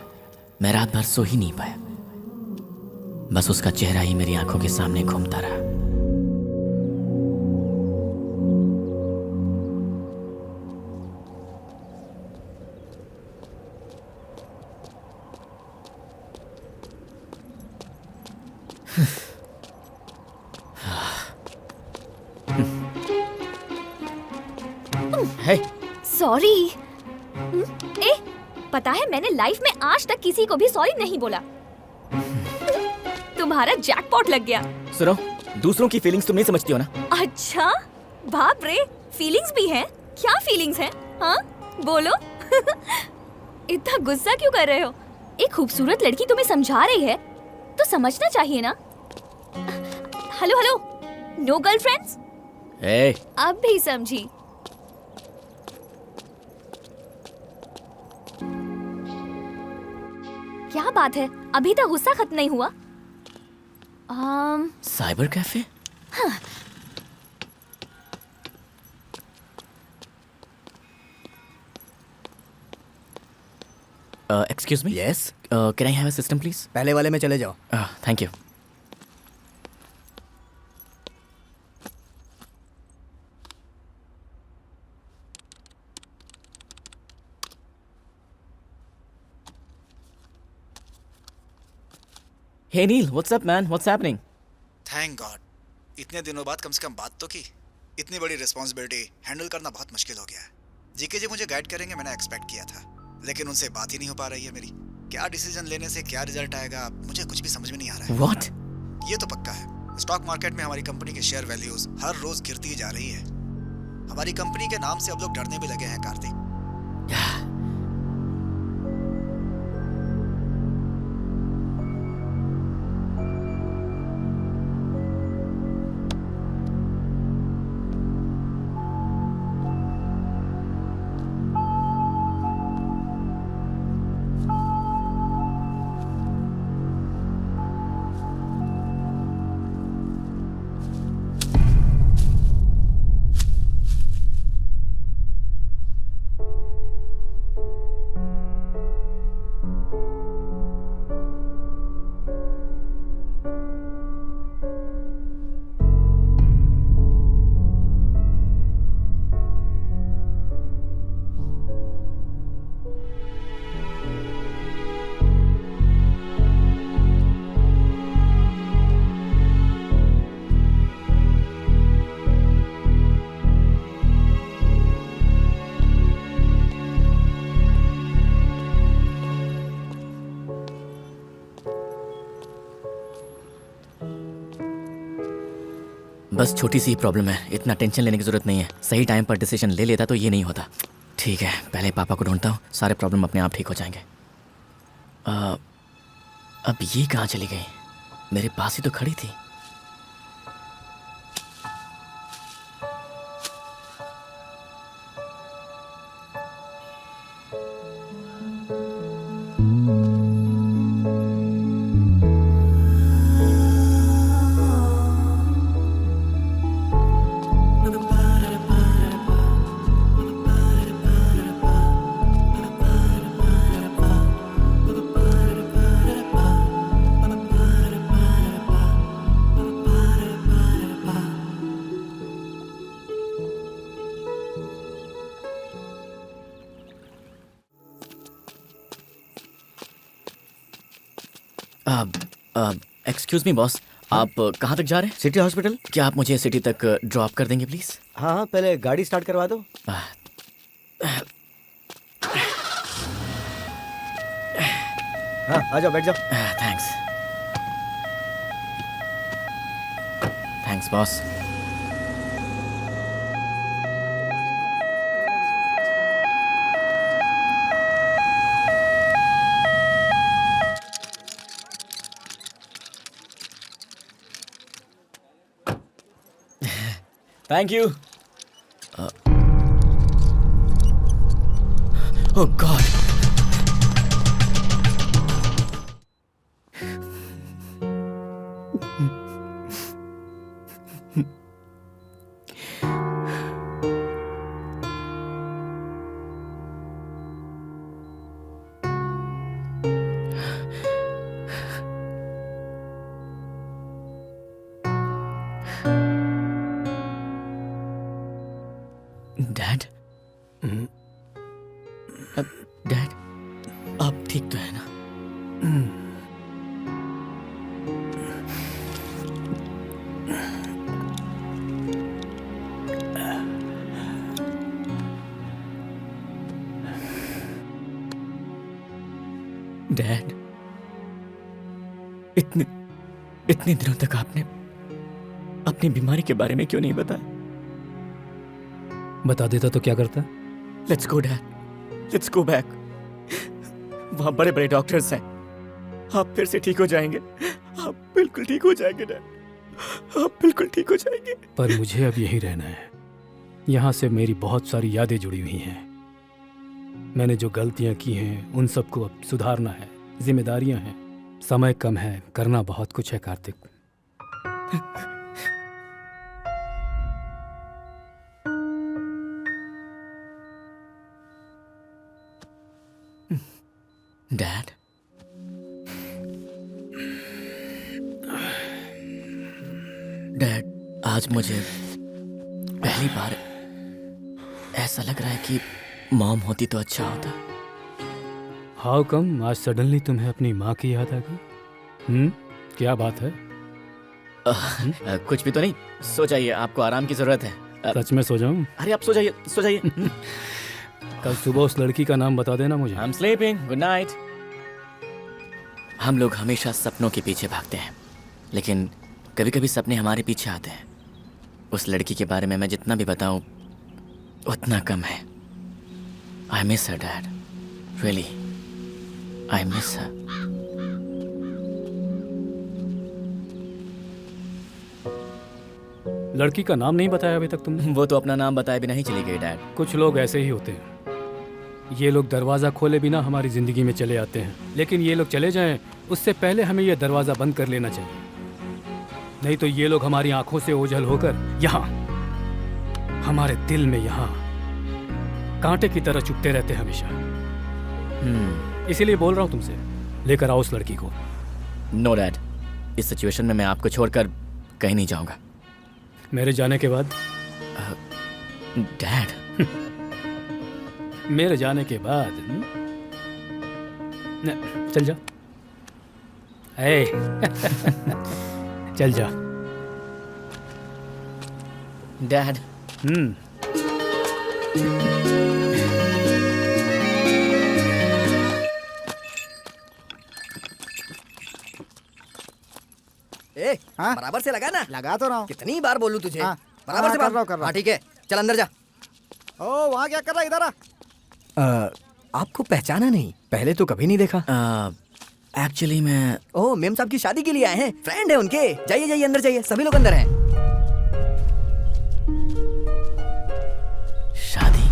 मैं रात भर सो ही नहीं पाया, बस उसका चेहरा ही मेरी आंखों के सामने घूमता रहा। हे, सॉरी। ए, पता है मैंने लाइफ में आज तक किसी को भी सॉरी नहीं बोला। तुम्हारा जैकपॉट लग गया। सुनो, दूसरों की फीलिंग्स तुम नहीं समझती हो ना। अच्छा, बाप रे, फीलिंग्स भी हैं? क्या फीलिंग्स हैं? हाँ, बोलो। इतना गुस्सा क्यों कर रहे हो? एक खूबसूरत लड़की तुम्हें समझा रही है तो समझना चाहिए ना। Hello hello, no girlfriends? ए, अब भी समझी। क्या बात है, अभी तक गुस्सा खत्म नहीं हुआ? Cyber cafe? Excuse me. Yes, can I have a system please? पहले वाले में चले जाओ। Thank you. Hey Neil, what's up man? What's happening? Thank God, इतने दिनों बाद कम से कम बात तो की। इतनी बड़ी रिस्पॉन्सिबिलिटी हैंडल करना बहुत मुश्किल हो गया है। जीके जी मुझे गाइड करेंगे मैंने एक्सपेक्ट किया था, लेकिन उनसे बात ही नहीं हो पा रही है मेरी। क्या डिसीजन लेने से क्या रिजल्ट आएगा मुझे कुछ भी समझ में नहीं आ रहा है। What? ये तो पक्का है, स्टॉक मार्केट में हमारी कंपनी के शेयर वैल्यूज हर रोज गिरती जा रही है। हमारी कंपनी के नाम से अब लोग डरने भी लगे हैं कार्तिक। बस छोटी सी ही प्रॉब्लम है, इतना टेंशन लेने की जरूरत नहीं है। सही टाइम पर डिसीजन ले लेता तो ये नहीं होता। ठीक है, पहले पापा को ढूंढता हूँ, सारे प्रॉब्लम अपने आप ठीक हो जाएंगे। अब ये कहाँ चली गई? मेरे पास ही तो खड़ी थी। एक्सक्यूज मी बॉस, आप कहाँ तक जा रहे हैं? City hospital. क्या आप मुझे सिटी तक ड्रॉप कर देंगे प्लीज? हाँ हाँ, पहले गाड़ी स्टार्ट करवा दो। हाँ, आ जाओ, बैठ जाओ। Thanks thanks boss. Thank you. Oh God. Dad, dad, आप ठीक तो है ना? डैड, इतने दिनों तक आपने अपनी बीमारी के बारे में क्यों नहीं बताया? बता देता तो क्या करता? Let's go dad, let's go back. वहां बड़े बड़े डॉक्टर्स हैं, आप फिर से ठीक हो जाएंगे। आप बिल्कुल ठीक हो जाएंगे डैड, आप बिल्कुल ठीक हो जाएंगे। पर मुझे अब यहीं रहना है। यहाँ से मेरी बहुत सारी यादें जुड़ी हुई हैं। मैंने जो गलतियाँ की हैं उन सबको अब सुधारना है, जिम्मेदारियाँ हैं। समय कम है, करना बहुत कुछ है कार्तिक। डैड, डैड, आज मुझे पहली बार ऐसा लग रहा है कि मॉम होती तो अच्छा होता। हाउ कम आज सडनली तुम्हें अपनी माँ की याद आ गई? क्या बात है? कुछ भी तो नहीं, सो जाइए, आपको आराम की जरूरत है। सच में सो जाऊं? अरे आप सो जाइए, सो जाइए। कल सुबह उस लड़की का नाम बता देना मुझे। I'm sleeping, good night। हम लोग हमेशा सपनों के पीछे भागते हैं, लेकिन कभी कभी सपने हमारे पीछे आते हैं। उस लड़की के बारे में मैं जितना भी बताऊं उतना कम है। I miss her, Dad. Really, I miss her. लड़की का नाम नहीं बताया अभी तक तुमने? वो तो अपना नाम बताए बिना ही चली गई डैड। कुछ लोग ऐसे ही होते हैं। ये लोग दरवाज़ा खोले बिना हमारी ज़िंदगी में चले आते हैं, लेकिन ये लोग चले जाएं उससे पहले हमें ये दरवाज़ा बंद कर लेना चाहिए। नहीं तो ये लोग हमारी आंखों से ओझल होकर यहाँ हमारे दिल में यहाँ कांटे की तरह चुभते रहते हैं हमेशा। इसीलिए बोल रहा हूँ तुमसे, लेकर आओ उस लड़की को। नो डैड, इस सिचुएशन में मैं आपको छोड़कर कहीं नहीं जाऊंगा। मेरे जाने के बाद? डैड, मेरे जाने के बाद चल जा। ए, चल जा डैड। बराबर से लगा ना। लगा तो रहा हूँ। कितनी बार बोलूं तुझे? हाँ, बराबर से कर रहा हूँ। हाँ ठीक है, चल अंदर जा। ओ वहाँ क्या कर रहा है? इधर आ। आपको पहचाना नहीं? पहले तो कभी नहीं देखा। एक्चुअली मैं ओह, मेम साहब की शादी के लिए आए हैं, फ्रेंड है उनके। जाइए जाइए अंदर जाइए, सभी लोग अंदर हैं। शादी?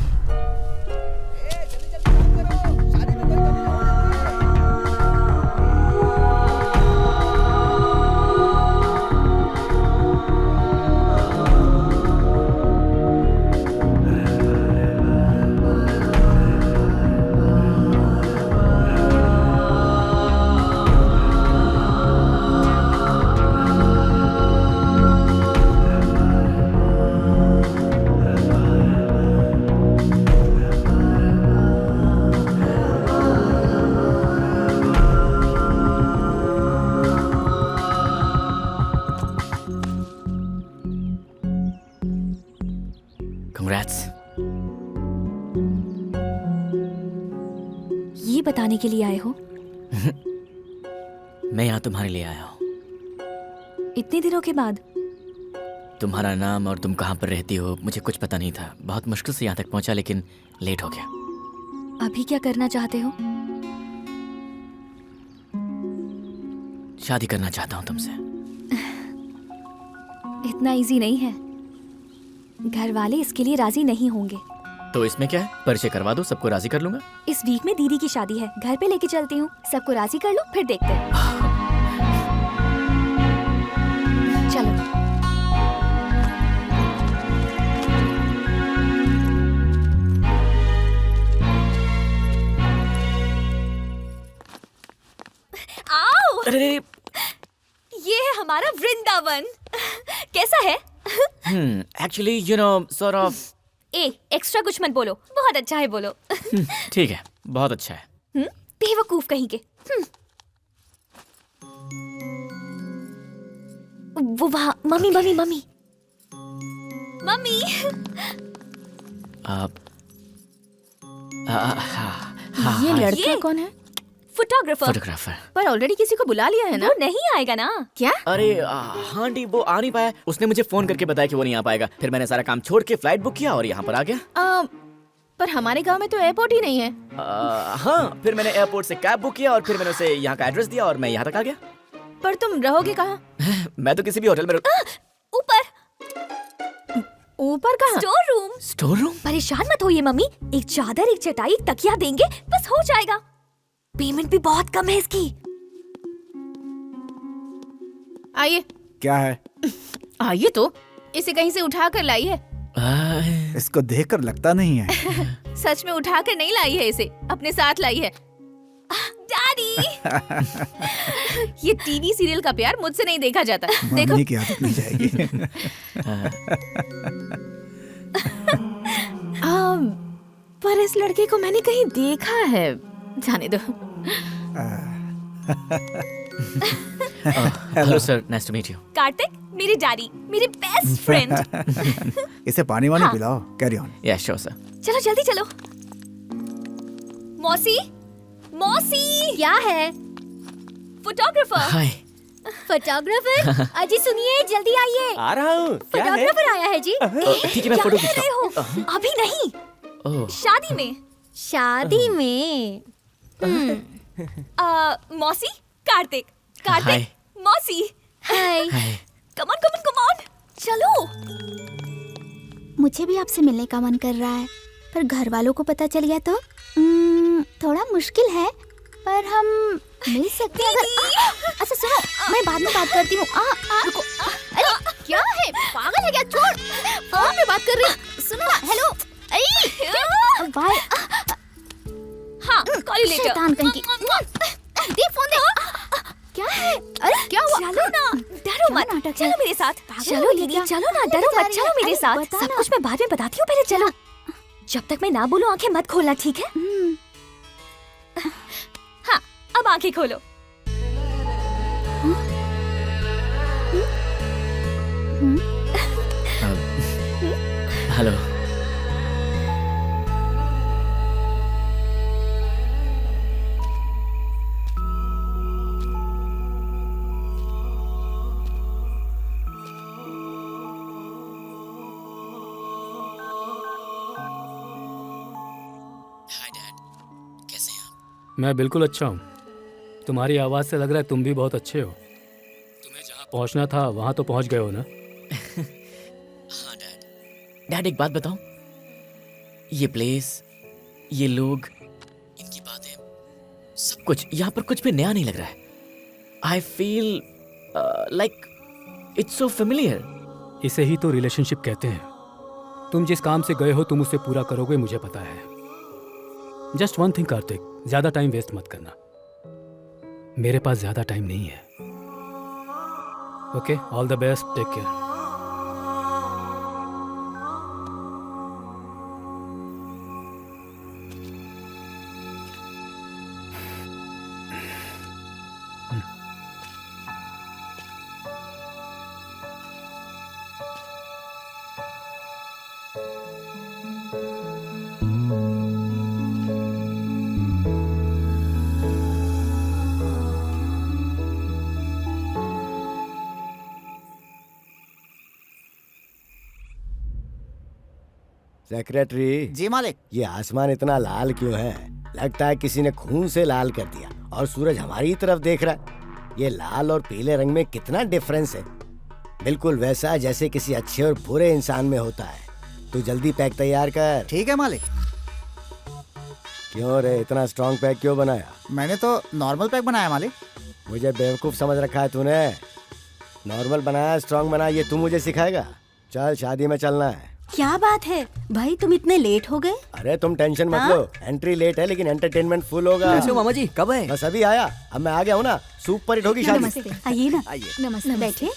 Congrats। ये बताने के लिए आए हो? मैं यहाँ तुम्हारे लिए आया हूँ। इतने दिनों के बाद? तुम्हारा नाम और तुम कहाँ पर रहती हो मुझे कुछ पता नहीं था। बहुत मुश्किल से यहाँ तक पहुँचा, लेकिन लेट हो गया। अभी क्या करना चाहते हो? शादी करना चाहता हूँ तुमसे। इतना इजी नहीं है, घर वाले इसके लिए राजी नहीं होंगे। तो इसमें क्या है, परिचय करवा दो, सबको राजी कर लूंगा। इस वीक में दीदी की शादी है, घर पे लेके चलती हूँ, सबको राजी कर लो, फिर देखते हैं। चलो। आओ! अरे ये है हमारा वृंदावन। कैसा है? Actually you know sort of. Extra कुछ मत बोलो, बहुत अच्छा है बोलो। ठीक है, बहुत अच्छा है। बेवकूफ कहीं के। वो वहाँ मम्मी मम्मी मम्मी मम्मी। ये लड़का कौन है? फोटोग्राफर। फोटोग्राफर। पर ऑलरेडी किसी को बुला लिया है ना? वो नहीं आएगा ना? क्या? अरे हाँ डी, वो आ नहीं पाया। उसने मुझे फोन करके बताया कि वो नहीं आ पाएगा। फिर मैंने सारा काम छोड़ के फ्लाइट बुक किया और यहाँ पर आ गया। पर हमारे गांव में तो एयरपोर्ट ही नहीं है। हाँ, फिर मैंने एयरपोर्ट से कैब बुक किया और फिर मैंने उसे यहाँ का एड्रेस दिया और मैं यहाँ तक आ गया। पर तुम रहोगे कहाँ? मैं तो किसी भी होटल में ऊपर। ऊपर कहाँ? Store room. Store room? परेशान मत होइए मम्मी, एक चादर, एक चटाई, एक तकिया देंगे, बस हो जाएगा। पेमेंट भी बहुत कम है इसकी। आइए। क्या है? आइए तो, इसे कहीं से उठा कर लाई है। इसको देखकर लगता नहीं है। सच में उठा कर नहीं लाई है, इसे अपने साथ लाई है। डैडी। ये टीवी सीरियल का प्यार मुझसे नहीं देखा जाता। देखो। मम्मी की आदत नहीं जाएगी। पर इस लड़के को मैंने कहीं देखा है। जाने दो। Hello sir, nice to meet you. Kartik, मेरी डैडी, मेरी बेस्ट फ्रेंड। इसे पानी वानी हाँ। पिलाओ। Carry on. या श्योर सर। चलो जल्दी चलो। मौसी, मौसी। क्या है? फोटोग्राफर। हाय। फोटोग्राफर अजी सुनिए, जल्दी आइए। आ रहा हूँ। क्या है? फोटोग्राफर आया है जी। ठीक है, मैं फोटो क्या कह रहे हो? अभी नहीं, ओह, शादी में। शादी में। मौसी, कार्तिक, कार्तिक, हाय। मौसी। Hi. Hi. Come on, come on, come on, चलो। मुझे भी आपसे मिलने का मन कर रहा है, पर घर वालों को पता चल गया तो थोड़ा मुश्किल है, पर हम मिल सकते हैं अगर। अच्छा सुनो, मैं बाद में बात करती हूँ। रुको। अरे क्या है? पागल है क्या? छोड़। फोन पे बात कर रही। सुनो ना। हेलो। बाय। हाँ, कॉल यू लेटर। शैतान कहीं की। दे फोन दे। क्या है? अरे क्या हुआ? चलो ना, डरो मत, नाटक है? चलो मेरे साथ। चलो हो दीदी, क्या? चलो ना, कहाँ डरो जा मत, रही चलो है? मेरे अरे साथ। बता सब ना। कुछ मैं बाद में बताती हूँ, पहले चलो। जब तक मैं ना बोलूं आंखें मत खोलना, ठीक है? हाँ, अब आंखें खोलो। हेलो। हाय डैड, कैसे हैं आप? मैं बिल्कुल अच्छा हूँ। तुम्हारी आवाज़ से लग रहा है तुम भी बहुत अच्छे हो। तुम्हें जहाँ पहुँचना था वहाँ तो पहुँच गए हो ना? हाँ डैड। डैड एक बात बताऊं, ये प्लेस, ये लोग, इनकी बातें, सब कुछ यहाँ पर कुछ भी नया नहीं लग रहा है। I feel like it's so familiar. इसे ही तो रिलेशनशिप कहते हैं। तुम जिस काम से गए हो तुम उसे पूरा करोगे, मुझे पता है। जस्ट वन थिंग कार्तिक, ज्यादा टाइम वेस्ट मत करना। मेरे पास ज्यादा टाइम नहीं है। Okay, all the best, take care. Secretary ji मालिक। ये आसमान इतना लाल क्यों है? लगता है किसी ने खून से लाल कर दिया। और सूरज हमारी तरफ देख रहा है। ये लाल और पीले रंग में कितना डिफरेंस है। बिल्कुल वैसा जैसे किसी अच्छे और बुरे इंसान में होता है। तू जल्दी पैक तैयार कर। ठीक है मालिक। क्यों रे, इतना स्ट्रॉन्ग पैक क्यों बनाया? मैंने तो नॉर्मल पैक बनाया मालिक। मुझे बेवकूफ समझ रखा है तूने। नॉर्मल बनाया, स्ट्रॉन्ग बनाया, ये तू मुझे सिखाएगा? चल, शादी में चलना है। क्या बात है भाई, तुम इतने लेट हो गए? अरे तुम टेंशन मत लो, एंट्री लेट है लेकिन एंटरटेनमेंट फुल होगा। कैसे हो मामा जी, कब है? बस अभी आया, अब मैं आ गया हूँ ना। सुपर हिट होगी शादी। नमस्ते, आइए ना। आइए। नमस्ते, बैठिए।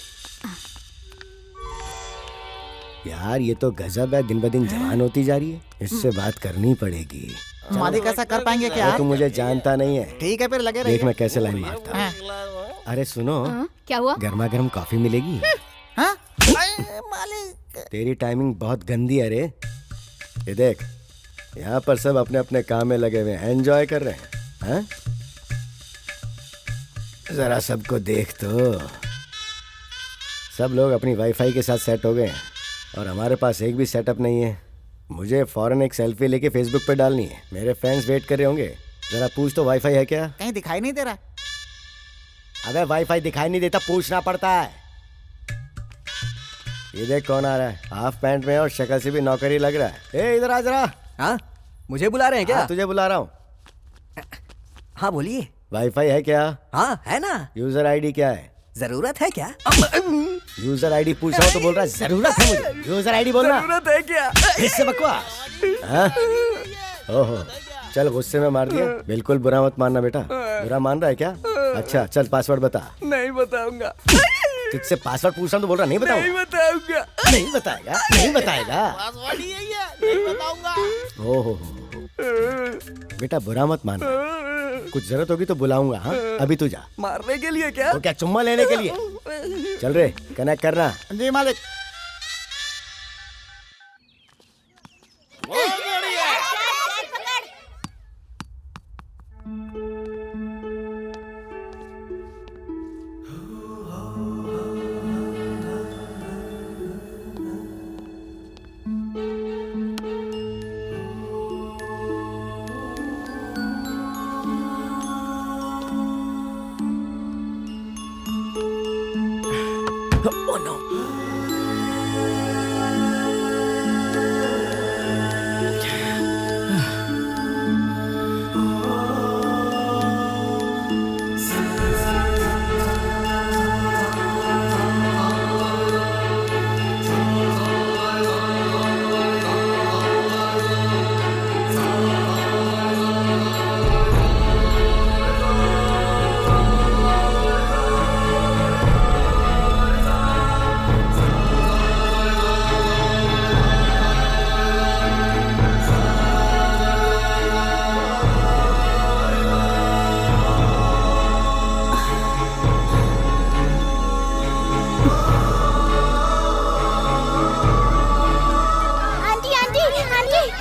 यार ये तो गजब है, दिन ब दिन जवान होती जा रही है। इससे बात करनी पड़ेगी। मालिक ऐसा कर पाएंगे क्या? अरे, तू मुझे जानता नहीं है। ठीक है फिर लगे देख रहिए। मैं कैसे लाइन मारता हूँ। अरे सुनो, क्या हुआ? गर्मा गर्म कॉफी मिलेगी? हाँ? तेरी टाइमिंग बहुत गंदी है रे। ये देख, यहाँ पर सब अपने अपने काम में लगे हुए हैं, एंजॉय कर रहे हैं। हाँ? जरा सबको देख तो। सब लोग अपनी वाईफाई के साथ सेट हो गए हैं और हमारे पास एक भी सेटअप नहीं है। मुझे फौरन एक सेल्फी लेके फेसबुक पे डालनी है। मेरे फैंस वेट कर रहे होंगे। जरा पूछ तो वाईफाई है क्या? कहीं दिखाई नहीं दे रहा। अबे वाईफाई दिखाई नहीं देता, पूछना पड़ता है। ये देख कौन आ रहा है, हाफ पैंट में और शक्ल से भी नौकरी लग रहा है। ए इधर आ जरा। हाँ, मुझे बुला रहे हैं क्या? तुझे बुला रहा हूँ। हाँ बोलिए। वाईफाई है क्या? हाँ है ना। यूजर आईडी क्या है? जरूरत है क्या? यूजर आईडी पूछ रहा हूँ तो बोल रहा है जरूरत है मुझे। यूजर आईडी बोलना। जरूरत है क्या? इससे बकवास। हाँ? ओहो, चल गुस्से में मार दिया। बिल्कुल बुरा मत मानना बेटा। बुरा मान रहा है क्या? अच्छा चल पासवर्ड बता। नहीं बताऊंगा। तुझसे पासवर्ड पूछ रहा हूँ तो बोल रहा नहीं बताऊंगा। नहीं बताऊंगा। नहीं बताएगा, नहीं बताएगा। पासवर्ड ही है, नहीं बताऊंगा। ओहो बेटा बुरा मत मानना। कुछ जरूरत होगी तो बुलाऊंगा। हाँ अभी तू जा। मारने के लिए क्या? तो क्या चुम्मा लेने के लिए? चल रे कनेक्ट करना। जी मालिक। Oh no!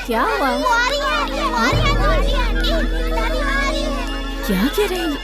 क्या हुआ? क्या कह रही?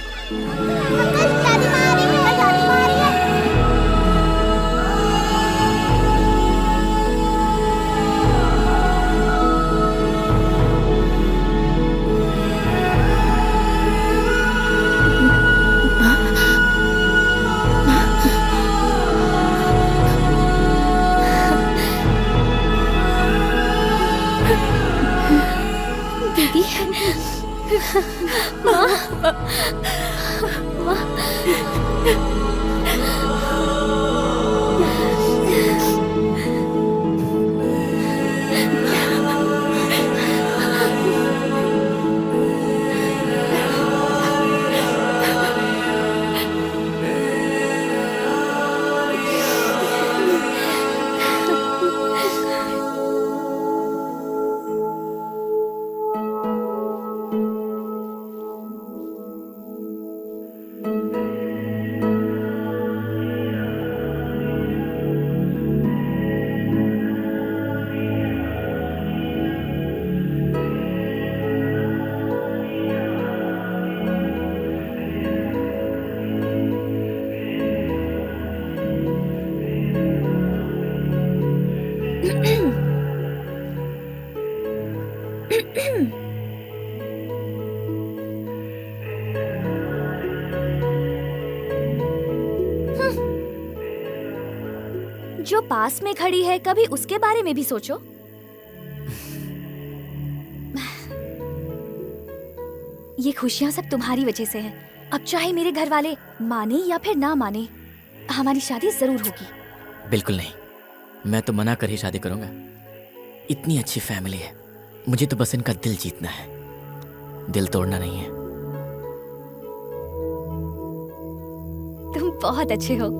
जो पास में खड़ी है कभी उसके बारे में भी सोचो। ये खुशियां सब तुम्हारी वजह से हैं। अब चाहे मेरे घर वाले माने या फिर ना माने, हमारी शादी जरूर होगी। बिल्कुल नहीं, मैं तो मना कर ही शादी करूंगा। इतनी अच्छी फैमिली है, मुझे तो बस इनका दिल जीतना है, दिल तोड़ना नहीं है। तुम बहुत अच्छे हो।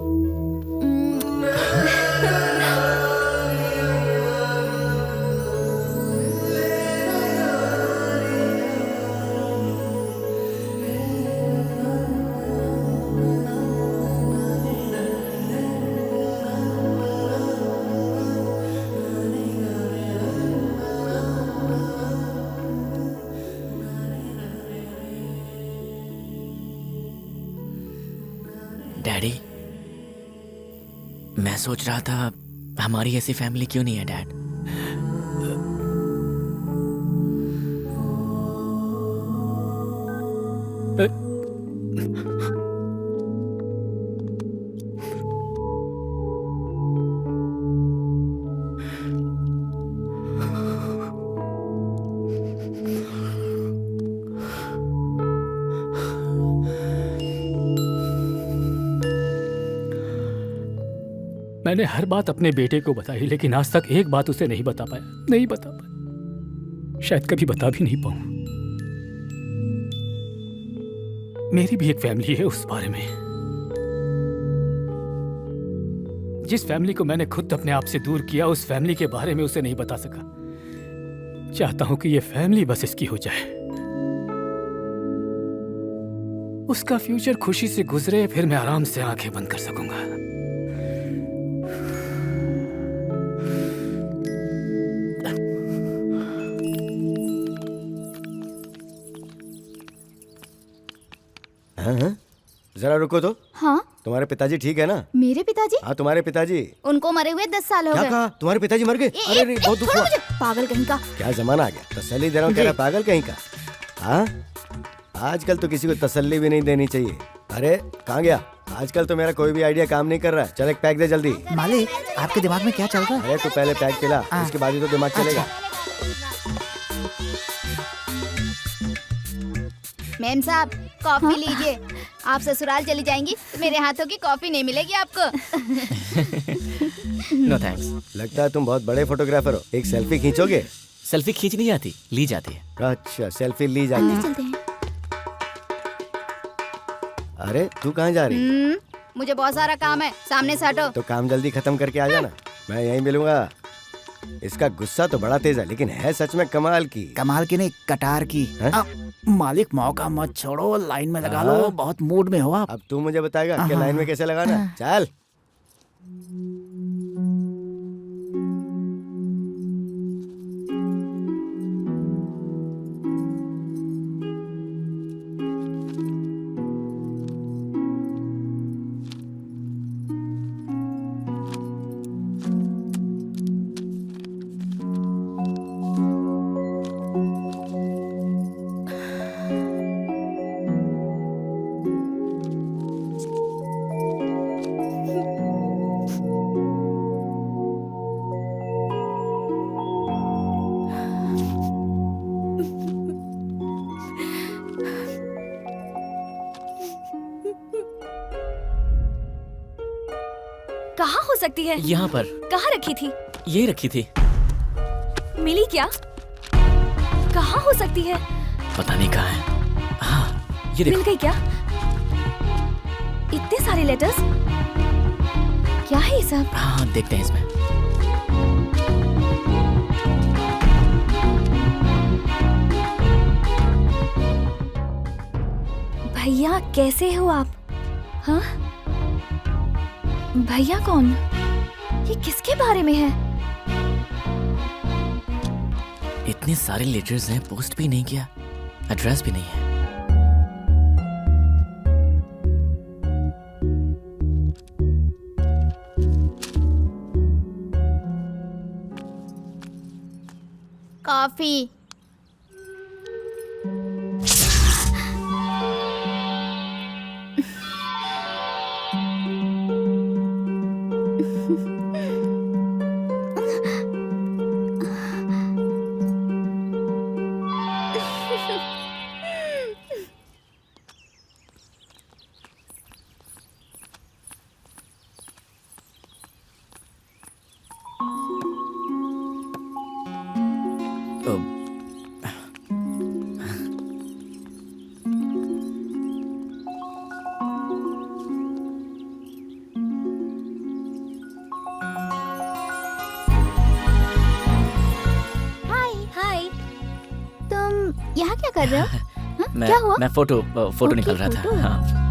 सोच रहा था हमारी ऐसी फैमिली क्यों नहीं है डैड। मैंने हर बात अपने बेटे को बताई, लेकिन आज तक एक बात उसे नहीं बता पाया। शायद कभी बता भी नहीं पाऊं। मेरी भी एक फैमिली है उस बारे में। जिस फैमिली को मैंने खुद अपने आप से दूर किया, उस फैमिली के बारे में उसे नहीं बता सका। चाहता हूं कि ये फैमिली बस इसकी हो जाए, उसका फ्यूचर खुशी से गुजरे, फिर मैं आराम से आंखें बंद कर सकूंगा। हाँ? जरा रुको तो। हाँ? तुम्हारे पिताजी ठीक है ना? मेरे पिताजी? हाँ, तुम्हारे पिताजी। उनको मरे हुए 10 साल हो गए। क्या कहा? तुम्हारे पिताजी मर गए? अरे नहीं, बहुत दुख हुआ। पागल कहीं का। क्या जमाना आ गया, तसल्ली दे रहा हूँ, कह रहा पागल कहीं का। हाँ, आजकल तो किसी को तसल्ली भी नहीं देनी चाहिए। अरे कहाँ गया? आजकल तो मेरा कोई भी आइडिया काम नहीं कर रहा है। चल एक पैक दे जल्दी। मालिक, आपके दिमाग में क्या चल रहा है? अरे तू पहले पैक पिला, उसके बाद ही तो दिमाग चलेगा। मैम साहब, कॉफी लीजिए। आप ससुराल चली जाएंगी तो मेरे हाथों की कॉफी नहीं मिलेगी आपको। No thanks. लगता है तुम बहुत बड़े फोटोग्राफर हो। एक सेल्फी खींचोगे? सेल्फी खींच नहीं जाती, ली जाती है। अच्छा, सेल्फी ली जाती है। चलते हैं। अरे तू कहाँ जा रही? मुझे बहुत सारा काम है, सामने से हटो। तो काम जल्दी खत्म करके आ जाना, मैं यहीं मिलूंगा। इसका गुस्सा तो बड़ा तेज है, लेकिन है सच में कमाल की। कमाल की नहीं, कटार की। मालिक मौका मत छोड़ो, लाइन में लगा लो, बहुत मूड में हो आप। अब तू मुझे बताएगा कि लाइन में कैसे लगाना। चल। कहाँ हो सकती है? यहाँ पर। कहाँ रखी थी? ये रखी थी। मिली क्या? कहाँ हो सकती है? पता नहीं कहाँ है। हाँ, ये देखो। मिल गई क्या? इतने सारे लेटर्स, क्या है ये सब? हाँ, देखते हैं इसमें। भैया कैसे हो आप? हाँ? भैया कौन? ये किसके बारे में है? इतने सारे लेटर्स हैं, पोस्ट भी नहीं किया, एड्रेस भी नहीं है। कॉफी। यहाँ क्या कर रहे हो? हाँ? क्या हुआ? मैं फोटो निकाल रहा था। हाँ।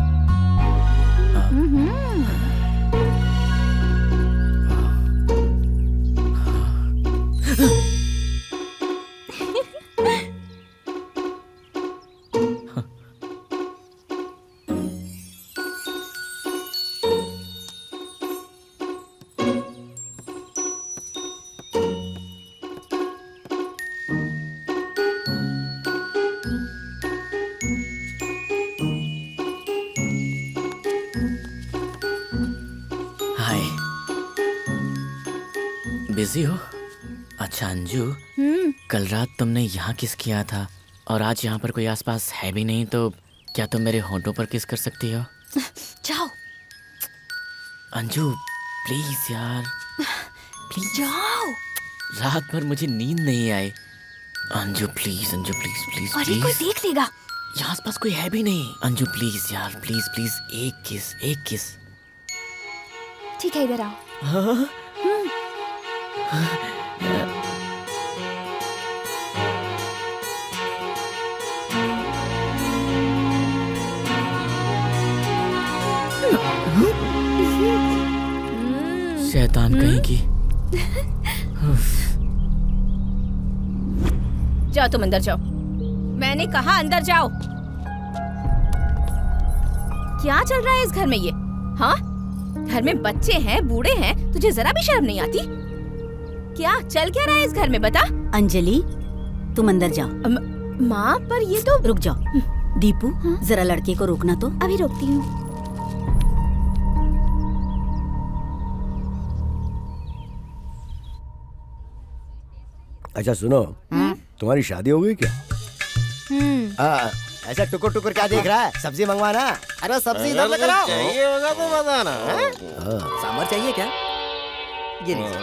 बिजी हो? अच्छा अंजू, कल रात तुमने यहाँ किस किया था और आज यहाँ पर कोई आसपास है भी नहीं, तो क्या तुम मेरे होंठों पर किस कर सकती हो? जाओ अंजू प्लीज यार, प्लीज जाओ। रात भर मुझे नींद नहीं आई। Anju please, Anju please please अरे कोई देख लेगा। यहाँ आसपास कोई है भी नहीं। अंजू प्लीज यार, प्लीज प्लीज, एक किस, एक किस। ठीक है, इधर आओ। हाँ? शैतान कहीं की। जाओ तुम अंदर जाओ, मैंने कहा अंदर जाओ। क्या चल रहा है इस घर में ये? हाँ, घर में बच्चे हैं, बूढ़े हैं, तुझे जरा भी शर्म नहीं आती? क्या चल क्या रहा है इस घर में, बता। अंजलि, तुम अंदर जाओ। माँ, पर ये तो। रुक जाओ दीपू, जरा लड़के को रोकना तो। अभी रोकती हूँ। अच्छा सुनो, तुम्हारी शादी हो गई क्या? ऐसा टुकुर टुकुर क्या देख रहा है? सब्जी मंगवाना। अरे सब्जी इधर लेकर आओ। चाहिए होगा तो बताना। सांभर चाहिए क्या? ये लीजिए।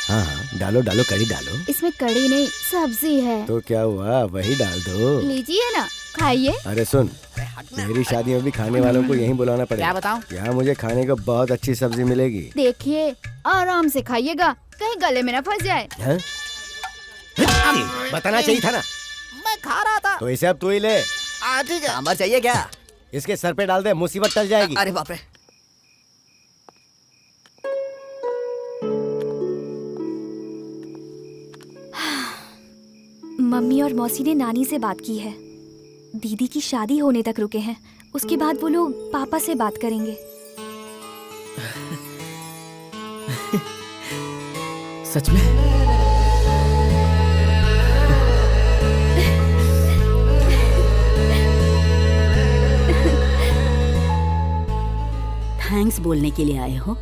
हाँ, डालो डालो, कड़ी डालो। इसमें कड़ी नहीं, सब्जी है। तो क्या हुआ, वही डाल दो। लीजिए ना, खाइए। अरे सुन, मेरी शादी में भी खाने वालों को यहीं बुलाना पड़ेगा। क्या बताऊं? यहाँ मुझे खाने को बहुत अच्छी सब्जी मिलेगी। देखिए, आराम से खाइएगा, कहीं गले में ना फंस जाए। है? बताना चाहिए था ना। मैं खा रहा था। तो इसे अब तू ही ले। ठीक है। सांभर चाहिए क्या? इसके सर पे डाल दे, मुसीबत टल जाएगी। अरे बाप रे। मम्मी और मौसी ने नानी से बात की है। दीदी की शादी होने तक रुके हैं, उसके बाद वो लोग पापा से बात करेंगे। सच में? थैंक्स बोलने के लिए आए हो?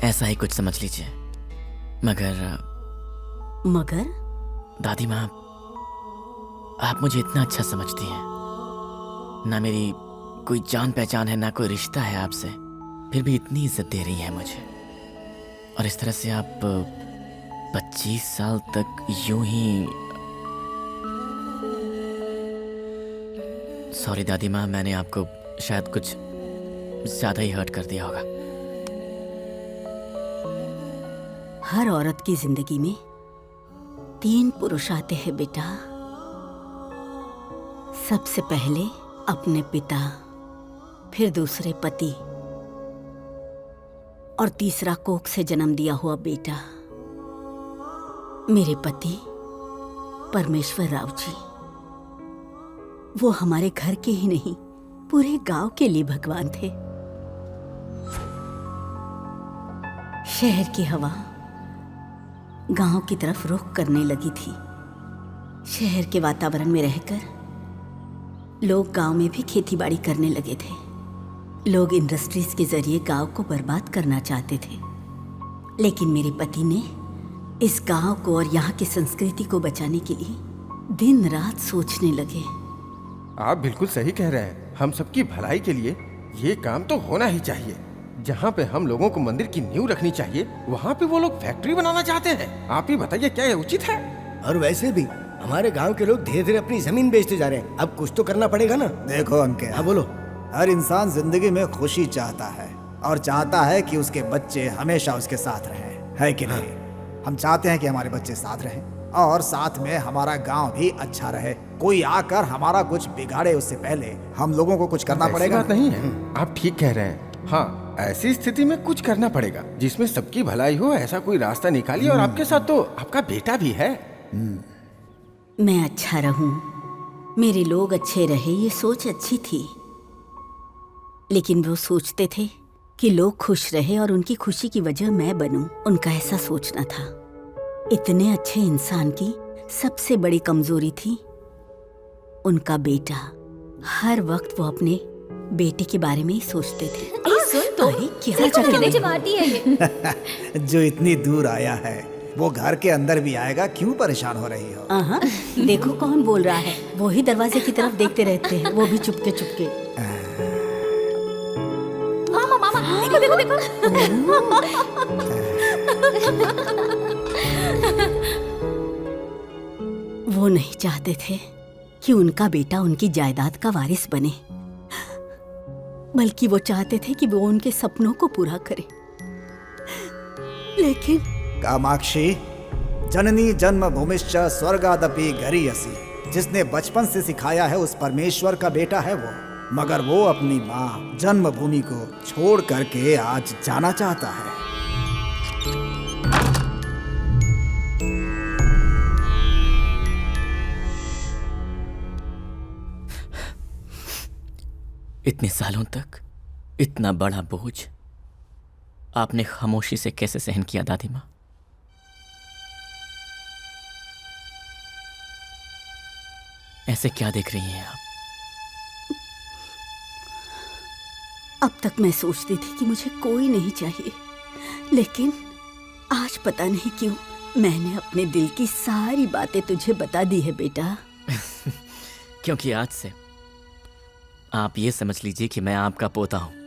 ऐसा ही कुछ समझ लीजिए। मगर दादी माँ, आप मुझे इतना अच्छा समझती हैं। ना मेरी कोई जान पहचान है, ना कोई रिश्ता है आपसे, फिर भी इतनी इज्जत दे रही है मुझे। और इस तरह से आप 25 साल तक यूं ही। सॉरी दादी माँ, मैंने आपको शायद कुछ ज्यादा ही हर्ट कर दिया होगा। हर औरत की जिंदगी में 3 पुरुष आते हैं बेटा। सबसे पहले अपने पिता, फिर दूसरे पति, और तीसरा कोख से जन्म दिया हुआ बेटा। मेरे पति परमेश्वर राव जी, वो हमारे घर के ही नहीं, पूरे गांव के लिए भगवान थे। शहर की हवा गांव की तरफ रुख करने लगी थी। शहर के वातावरण में रहकर लोग गांव में भी खेतीबाड़ी करने लगे थे। लोग इंडस्ट्रीज के जरिए गांव को बर्बाद करना चाहते थे, लेकिन मेरे पति ने इस गांव को और यहाँ की संस्कृति को बचाने के लिए दिन रात सोचने लगे। आप बिल्कुल सही कह रहे हैं। हम सबकी भलाई के लिए ये काम तो होना ही चाहिए। जहाँ पे हम लोगों को मंदिर की नींव रखनी चाहिए, वहाँ पे वो लोग फैक्ट्री बनाना चाहते हैं। आप ही बताइए, क्या ये उचित है? और वैसे भी हमारे गांव के लोग धीरे धीरे अपनी जमीन बेचते जा रहे हैं। अब कुछ तो करना पड़ेगा ना। देखो अंकित, हाँ बोलो। हर इंसान जिंदगी में खुशी चाहता है और चाहता है कि उसके बच्चे हमेशा उसके साथ रहें, है कि नहीं? हम चाहते हैं कि हमारे बच्चे साथ रहें और साथ में हमारा गांव भी अच्छा रहे। कोई आकर हमारा कुछ बिगाड़े उससे पहले हम लोगों को कुछ करना पड़ेगा। बात नहीं है, आप ठीक कह रहे हैं। हाँ, ऐसी स्थिति में कुछ करना पड़ेगा जिसमें सबकी भलाई हो। ऐसा कोई रास्ता निकालिए। और आपके साथ तो आपका बेटा भी है। मैं अच्छा रहूं, मेरे लोग अच्छे रहे, ये सोच अच्छी थी। लेकिन वो सोचते थे कि लोग खुश रहे और उनकी खुशी की वजह मैं बनूं। उनका ऐसा सोचना था। इतने अच्छे इंसान की सबसे बड़ी कमजोरी थी उनका बेटा। हर वक्त वो अपने बेटे के बारे में ही सोचते थे। सुन, तो अरे क्या देखो चक्कर मुझे है? मारती है ये। जो इतनी दूर आया है वो घर के अंदर भी आएगा, क्यों परेशान हो रही हो? हाँ, देखो कौन बोल रहा है। वो ही दरवाजे की तरफ देखते रहते हैं, वो भी चुपके चुपके। मामा मामा देखो देखो देखो। वो नहीं चाहते थे कि उनका बेटा उनकी जायदाद का वारिस बने, बल्कि वो चाहते थे कि वो उनके सपनों को पूरा करे। लेकिन कामाक्षी, जननी जन्म भूमिश्च स्वर्गादपि गरीयसी, जिसने बचपन से सिखाया है उस परमेश्वर का बेटा है वो, मगर वो अपनी माँ जन्मभूमि को छोड़ करके आज जाना चाहता है। इतने सालों तक इतना बड़ा बोझ आपने खामोशी से कैसे सहन किया दादी माँ? ऐसे क्या देख रही हैं आप? अब तक मैं सोचती थी कि मुझे कोई नहीं चाहिए, लेकिन आज पता नहीं क्यों मैंने अपने दिल की सारी बातें तुझे बता दी है बेटा। क्योंकि आज से आप ये समझ लीजिए कि मैं आपका पोता हूं।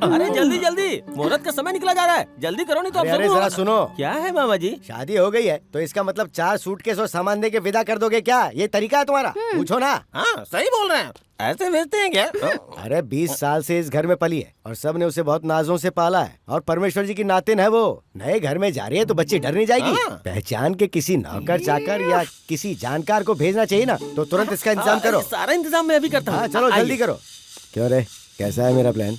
अरे जल्दी जल्दी, मुहूर्त का समय निकला जा रहा है, जल्दी करो नहीं तो अरे अब अरे सब जरा होगा। सुनो, क्या है मामा जी? शादी हो गई है तो इसका मतलब 4 सूटकेस और सामान दे के विदा कर दोगे क्या? ये तरीका है तुम्हारा? पूछो ना। हाँ सही बोल रहे हैं, ऐसे भेजते हैं क्या? अरे 20 साल से इस घर में पली है और सब ने उसे बहुत नाजों से पाला है और परमेश्वर जी की नातिन है वो। नए घर में जा रही है तो बच्ची डर नहीं जाएगी? पहचान के किसी नौकर चाकर या किसी जानकार को भेजना चाहिए ना, तो तुरंत इसका इंतजाम करो। सारा इंतजाम मैं अभी करता हूँ। हाँ चलो जल्दी करो। क्यों रे, कैसा है मेरा प्लान?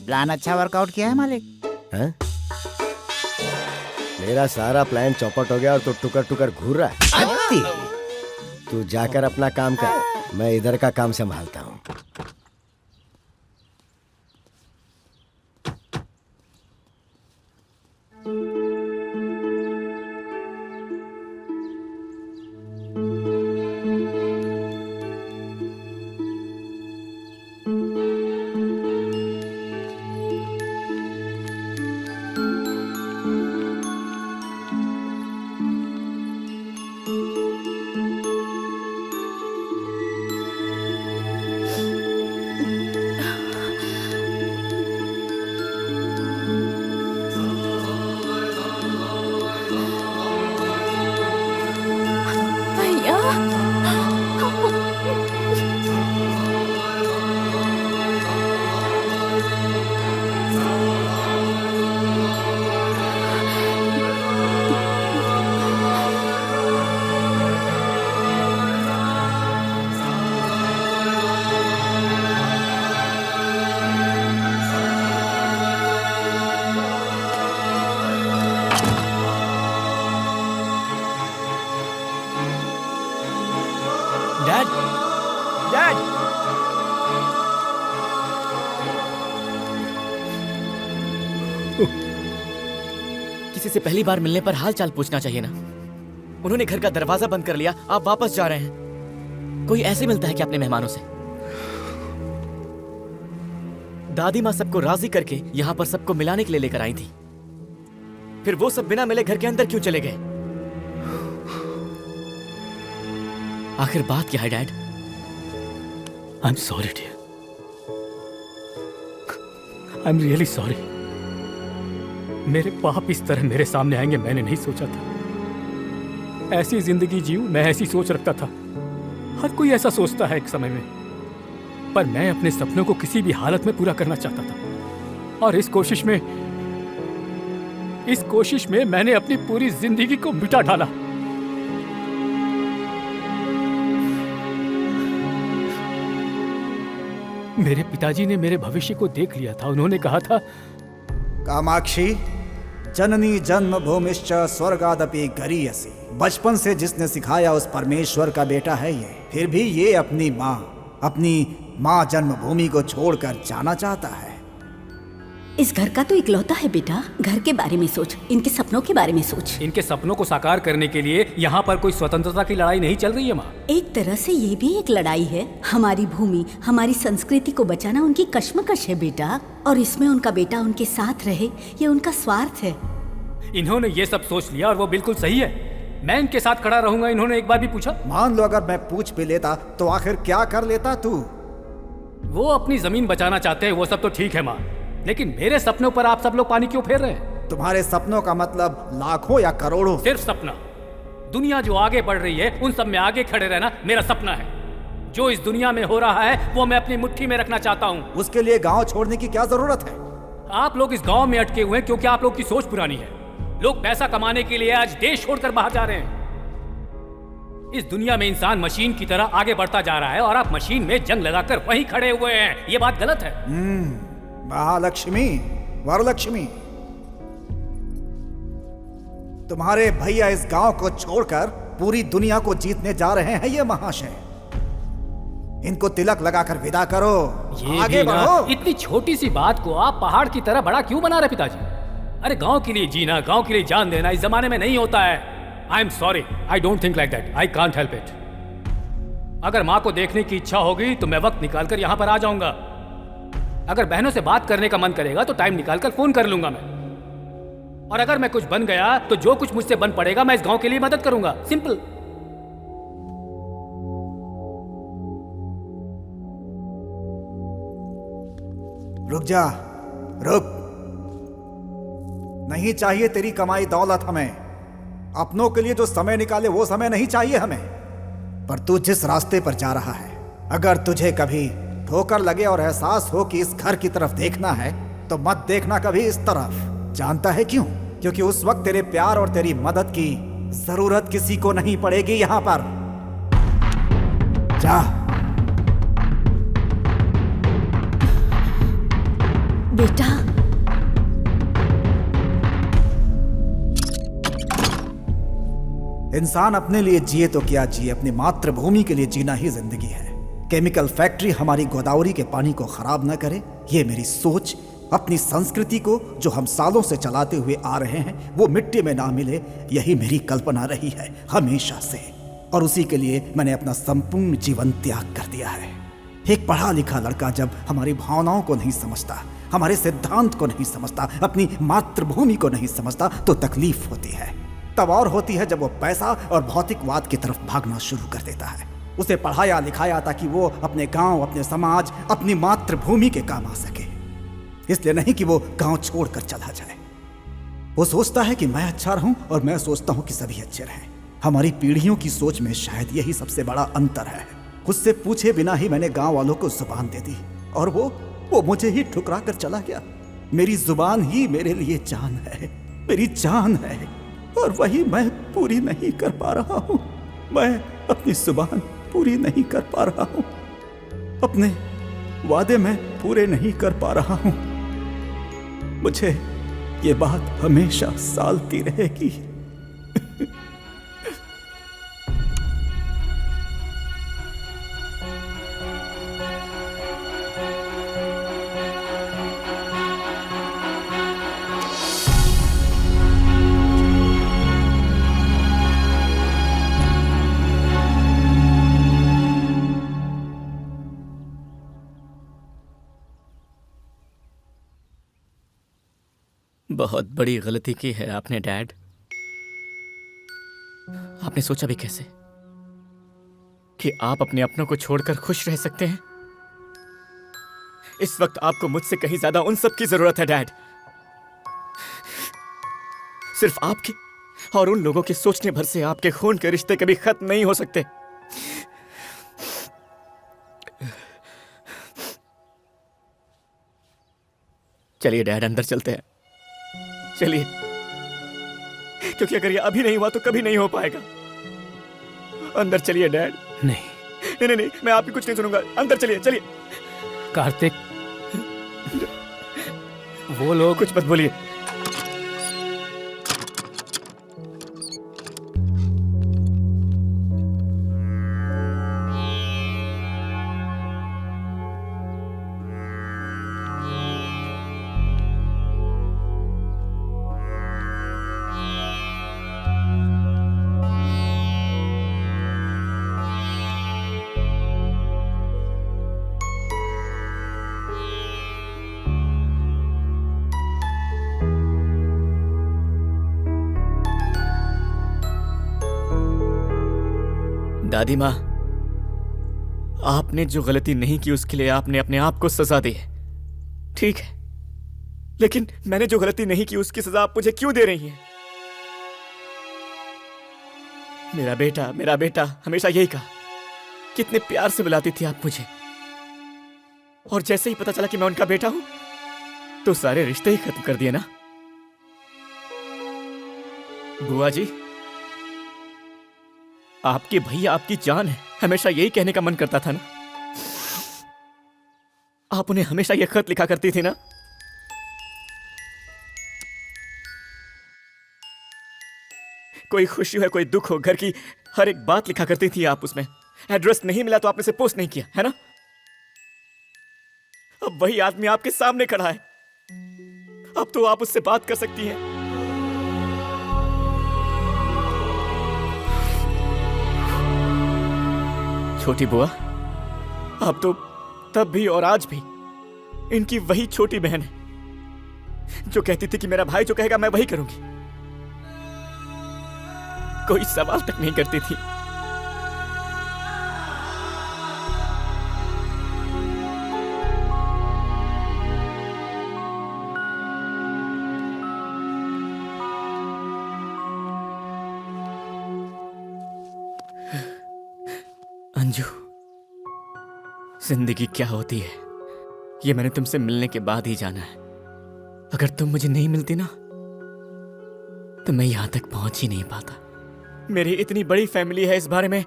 प्लान अच्छा वर्कआउट किया है मालिक। हाँ? मेरा सारा प्लान चौपट हो गया और तू टुकर टुकर घूर रहा है। अत्ती! तू जाकर अपना काम कर, मैं इधर का काम संभालता हूँ। किसी से पहली बार मिलने पर हाल चाल पूछना चाहिए ना। उन्होंने घर का दरवाजा बंद कर लिया, आप वापस जा रहे हैं। कोई ऐसे मिलता है क्या अपने मेहमानों से? दादी माँ सबको राजी करके यहाँ पर सबको मिलाने के लिए लेकर आई थी, फिर वो सब बिना मिले घर के अंदर क्यों चले गए? आखिर बात क्या है dad? I am sorry dear, I am really sorry. मेरे पाप इस तरह मेरे सामने आएंगे मैंने नहीं सोचा था। ऐसी जिंदगी जीऊं, मैं ऐसी सोच रखता था। हर कोई ऐसा सोचता है एक समय में, पर मैं अपने सपनों को किसी भी हालत में पूरा करना चाहता था, और इस कोशिश में मैंने अपनी पूरी जिंदगी को मिटा डाला। मेरे पिताजी ने मेरे भविष्य को देख लिया था। उन्होंने कहा था, कामाक्षी जननी जन्म भूमिश्च स्वर्गादपि गरीयसी। बचपन से जिसने सिखाया उस परमेश्वर का बेटा है ये। फिर भी ये अपनी माँ जन्मभूमि को छोड़कर जाना चाहता है। इस घर का तो इकलौता है बेटा। घर के बारे में सोच, इनके सपनों के बारे में सोच। इनके सपनों को साकार करने के लिए यहाँ पर कोई स्वतंत्रता की लड़ाई नहीं चल रही है माँ। एक तरह से ये भी एक लड़ाई है। हमारी भूमि, हमारी संस्कृति को बचाना उनकी कश्मकश है बेटा, और इसमें उनका बेटा उनके साथ रहे ये उनका स्वार्थ है। इन्होंने ये सब सोच लिया और वो बिल्कुल सही है। मैं इनके साथ खड़ा रहूंगा। इन्होंने एक बार भी पूछा? मान लो अगर मैं पूछ भी लेता तो आखिर क्या कर लेता तू? वो अपनी जमीन बचाना चाहते हैं, वो सब तो ठीक है माँ, लेकिन मेरे सपनों पर आप सब लोग पानी क्यों फेर रहे हैं? तुम्हारे सपनों का मतलब लाखों या करोड़ों? सिर्फ सपना। दुनिया जो आगे बढ़ रही है उन सब में आगे खड़े रहना मेरा सपना है। जो इस दुनिया में हो रहा है वो मैं अपनी मुट्ठी में रखना चाहता हूँ। उसके लिए गांव छोड़ने की क्या जरूरत है? आप लोग इस गांव में अटके हुए हैं क्योंकि आप लोग की सोच पुरानी है। लोग पैसा कमाने के लिए आज देश छोड़कर बाहर जा रहे हैं। इस दुनिया में इंसान मशीन की तरह आगे बढ़ता जा रहा है और आप मशीन में जंग लगाकर वहीं खड़े हुए हैं। ये बात गलत है। महालक्ष्मी, वरलक्ष्मी, तुम्हारे भैया इस गांव को छोड़कर पूरी दुनिया को जीतने जा रहे हैं ये महाशय। इनको तिलक लगाकर विदा करो। ये आगे बढ़ो। इतनी छोटी सी बात को आप पहाड़ की तरह बड़ा क्यों बना रहे पिताजी? अरे गांव के लिए जीना, गांव के लिए जान देना इस जमाने में नहीं होता है। आई am sorry, I don't think like that, I can't help it. अगर माँ को देखने की इच्छा होगी तो मैं वक्त निकालकर यहाँ पर आ जाऊंगा। अगर बहनों से बात करने का मन करेगा तो टाइम निकालकर फोन कर लूंगा मैं। और अगर मैं कुछ बन गया तो जो कुछ मुझसे बन पड़ेगा मैं इस गांव के लिए मदद करूंगा। सिंपल। रुक जा, रुक। नहीं चाहिए तेरी कमाई दौलत हमें। अपनों के लिए जो समय निकाले वो समय नहीं चाहिए हमें। पर तू जिस रास्ते पर जा रहा है, अगर तुझे कभी ठोकर लगे और एहसास हो कि इस घर की तरफ देखना है तो मत देखना कभी इस तरफ। जानता है क्यों? क्योंकि उस वक्त तेरे प्यार और तेरी मदद की जरूरत किसी को नहीं पड़ेगी यहां पर। जा। बेटा, इंसान अपने लिए जिए तो क्या जिए, अपनी मातृभूमि के लिए जीना ही जिंदगी है। केमिकल फैक्ट्री हमारी गोदावरी के पानी को खराब न करे, ये मेरी सोच। अपनी संस्कृति को जो हम सालों से चलाते हुए आ रहे हैं वो मिट्टी में ना मिले, यही मेरी कल्पना रही है हमेशा से। और उसी के लिए मैंने अपना संपूर्ण जीवन त्याग कर दिया है। एक पढ़ा लिखा लड़का जब हमारी भावनाओं को नहीं समझता, हमारे सिद्धांत को नहीं समझता, अपनी मातृभूमि को नहीं समझता तो तकलीफ होती है। तब और होती है जब वो पैसा और भौतिकवाद की तरफ भागना शुरू कर देता है। उसे पढ़ाया लिखाया ताकि वो अपने गांव, अपने समाज, अपनी मातृभूमि के काम आ सके, इसलिए नहीं कि वो गांव छोड़कर चला जाए। वो सोचता है कि मैं अच्छा रहूं और मैं सोचता हूं कि सभी अच्छे रहें। हमारी पीढ़ियों की सोच में शायद यही सबसे बड़ा अंतर है। उससे पूछे बिना ही मैंने गांव वालों को जुबान दे दी और वो मुझे ही ठुकरा कर चला गया। मेरी जुबान ही मेरे लिए जान है, मेरी जान है, और वही मैं पूरी नहीं कर पा रहा हूं। मैं अपनी जुबान पूरी नहीं कर पा रहा हूं, अपने वादे मैं पूरे नहीं कर पा रहा हूं। मुझे ये बात हमेशा सालती रहेगी। बहुत बड़ी गलती की है आपने डैड। आपने सोचा भी कैसे कि आप अपने अपनों को छोड़कर खुश रह सकते हैं? इस वक्त आपको मुझसे कहीं ज्यादा उन सब की जरूरत है डैड। सिर्फ आपके और उन लोगों के सोचने भर से आपके खून के रिश्ते कभी खत्म नहीं हो सकते। चलिए डैड, अंदर चलते हैं। चलिए, क्योंकि अगर ये अभी नहीं हुआ तो कभी नहीं हो पाएगा। अंदर चलिए डैड। नहीं नहीं नहीं, मैं आपकी कुछ नहीं सुनूंगा। अंदर चलिए, चलिए। कार्तिक, वो लोग कुछ मत बोलिए। दादी माँ, आपने जो गलती नहीं की उसके लिए आपने अपने आप को सजा दी है, ठीक है, लेकिन मैंने जो गलती नहीं की उसकी सजा आप मुझे क्यों दे रही हैं? मेरा बेटा हमेशा यही कहा, कितने प्यार से बुलाती थी आप मुझे, और जैसे ही पता चला कि मैं उनका बेटा हूं तो सारे रिश्ते ही खत्म कर दिए ना। बुआ जी, आपके भैया आपकी जान है, हमेशा यही कहने का मन करता था ना। आप उन्हें हमेशा यह खत लिखा करती थी ना। कोई खुशी हो कोई दुख हो, घर की हर एक बात लिखा करती थी आप उसमें। एड्रेस नहीं मिला तो आपने से पोस्ट नहीं किया, है ना। अब वही आदमी आपके सामने खड़ा है, अब तो आप उससे बात कर सकती हैं। छोटी बुआ, आप तो तब भी और आज भी इनकी वही छोटी बहन है जो कहती थी कि मेरा भाई जो कहेगा मैं वही करूंगी। कोई सवाल तक नहीं करती थी। अंजू, जिंदगी क्या होती है ये मैंने तुमसे मिलने के बाद ही जाना है। अगर तुम मुझे नहीं मिलती ना तो मैं यहां तक पहुंच ही नहीं पाता। मेरी इतनी बड़ी फैमिली है, इस बारे में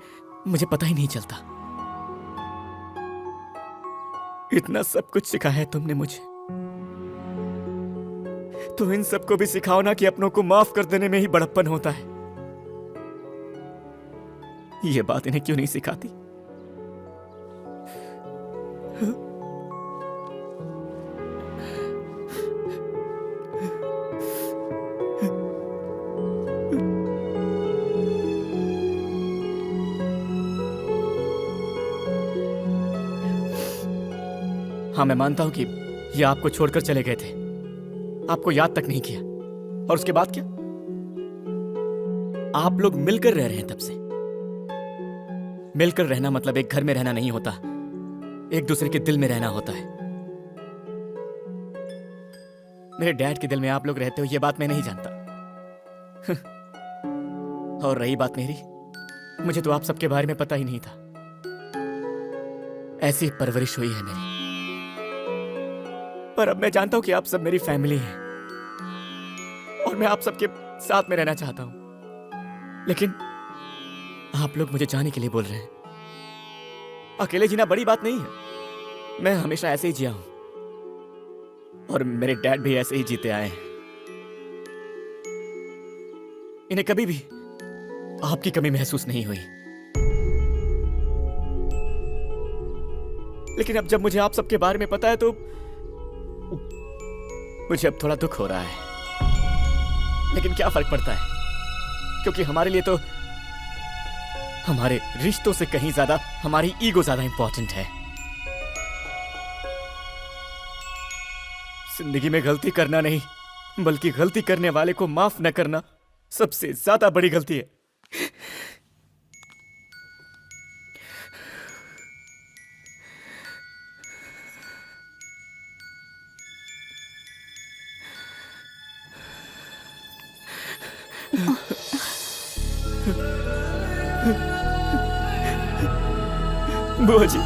मुझे पता ही नहीं चलता। इतना सब कुछ सिखाया है तुमने मुझे, तो इन सबको भी सिखाओ ना कि अपनों को माफ कर देने में ही बड़प्पन होता है। ये बात इन्हें क्यों नहीं सिखाती? हाँ, मैं मानता हूं कि ये आपको छोड़कर चले गए थे, आपको याद तक नहीं किया, और उसके बाद क्या? आप लोग मिलकर रह रहे हैं तब से। मिलकर रहना मतलब एक घर में रहना नहीं होता, एक दूसरे के दिल में रहना होता है। मेरे डैड के दिल में आप लोग रहते हो ये बात मैं नहीं जानता। और रही बात मेरी, मुझे तो आप सबके बारे में पता ही नहीं था। ऐसी परवरिश हुई है मेरी, पर अब मैं जानता हूं कि आप सब मेरी फैमिली हैं और मैं आप सबके साथ में रहना चाहता हूं। लेकिन आप लोग मुझे जाने के लिए बोल रहे हैं। अकेले जीना बड़ी बात नहीं है, मैं हमेशा ऐसे ही जिया हूं और मेरे डैड भी ऐसे ही जीते आए हैं। इन्हें कभी भी आपकी कमी महसूस नहीं हुई। लेकिन अब जब मुझे आप सबके बारे में पता है तो मुझे अब थोड़ा दुख हो रहा है। लेकिन क्या फर्क पड़ता है, क्योंकि हमारे लिए तो हमारे रिश्तों से कहीं ज्यादा हमारी ईगो ज्यादा इंपॉर्टेंट है। जिंदगी में गलती करना नहीं, बल्कि गलती करने वाले को माफ न करना सबसे ज्यादा बड़ी गलती है। बुआ जी,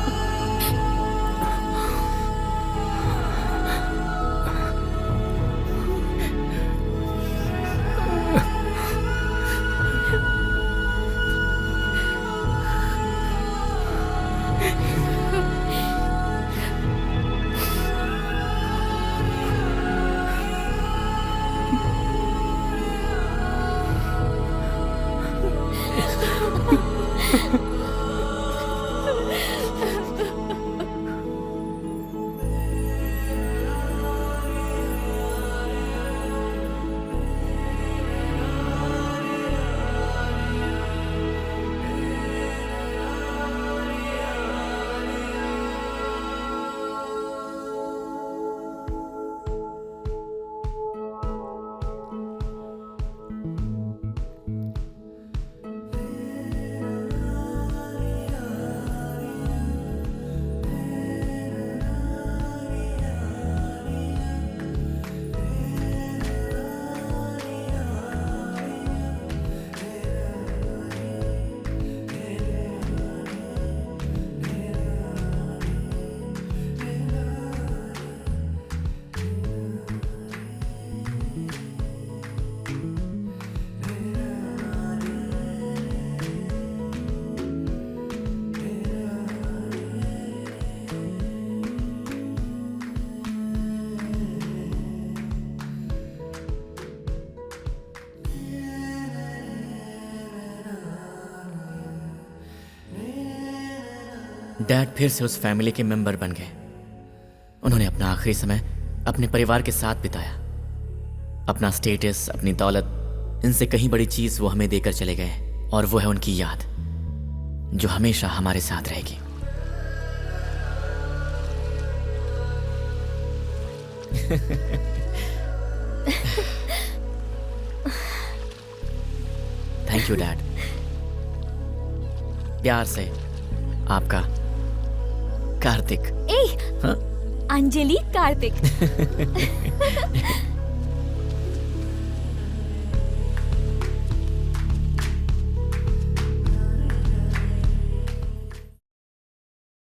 डैड फिर से उस फैमिली के मेंबर बन गए। उन्होंने अपना आखिरी समय अपने परिवार के साथ बिताया। अपना स्टेटस, अपनी दौलत, इनसे कहीं बड़ी चीज वो हमें देकर चले गए, और वो है उनकी याद जो हमेशा हमारे साथ रहेगी। Thank you dad. प्यार से आपका कार्तिक। ए, हाँ? अंजलि कार्तिक।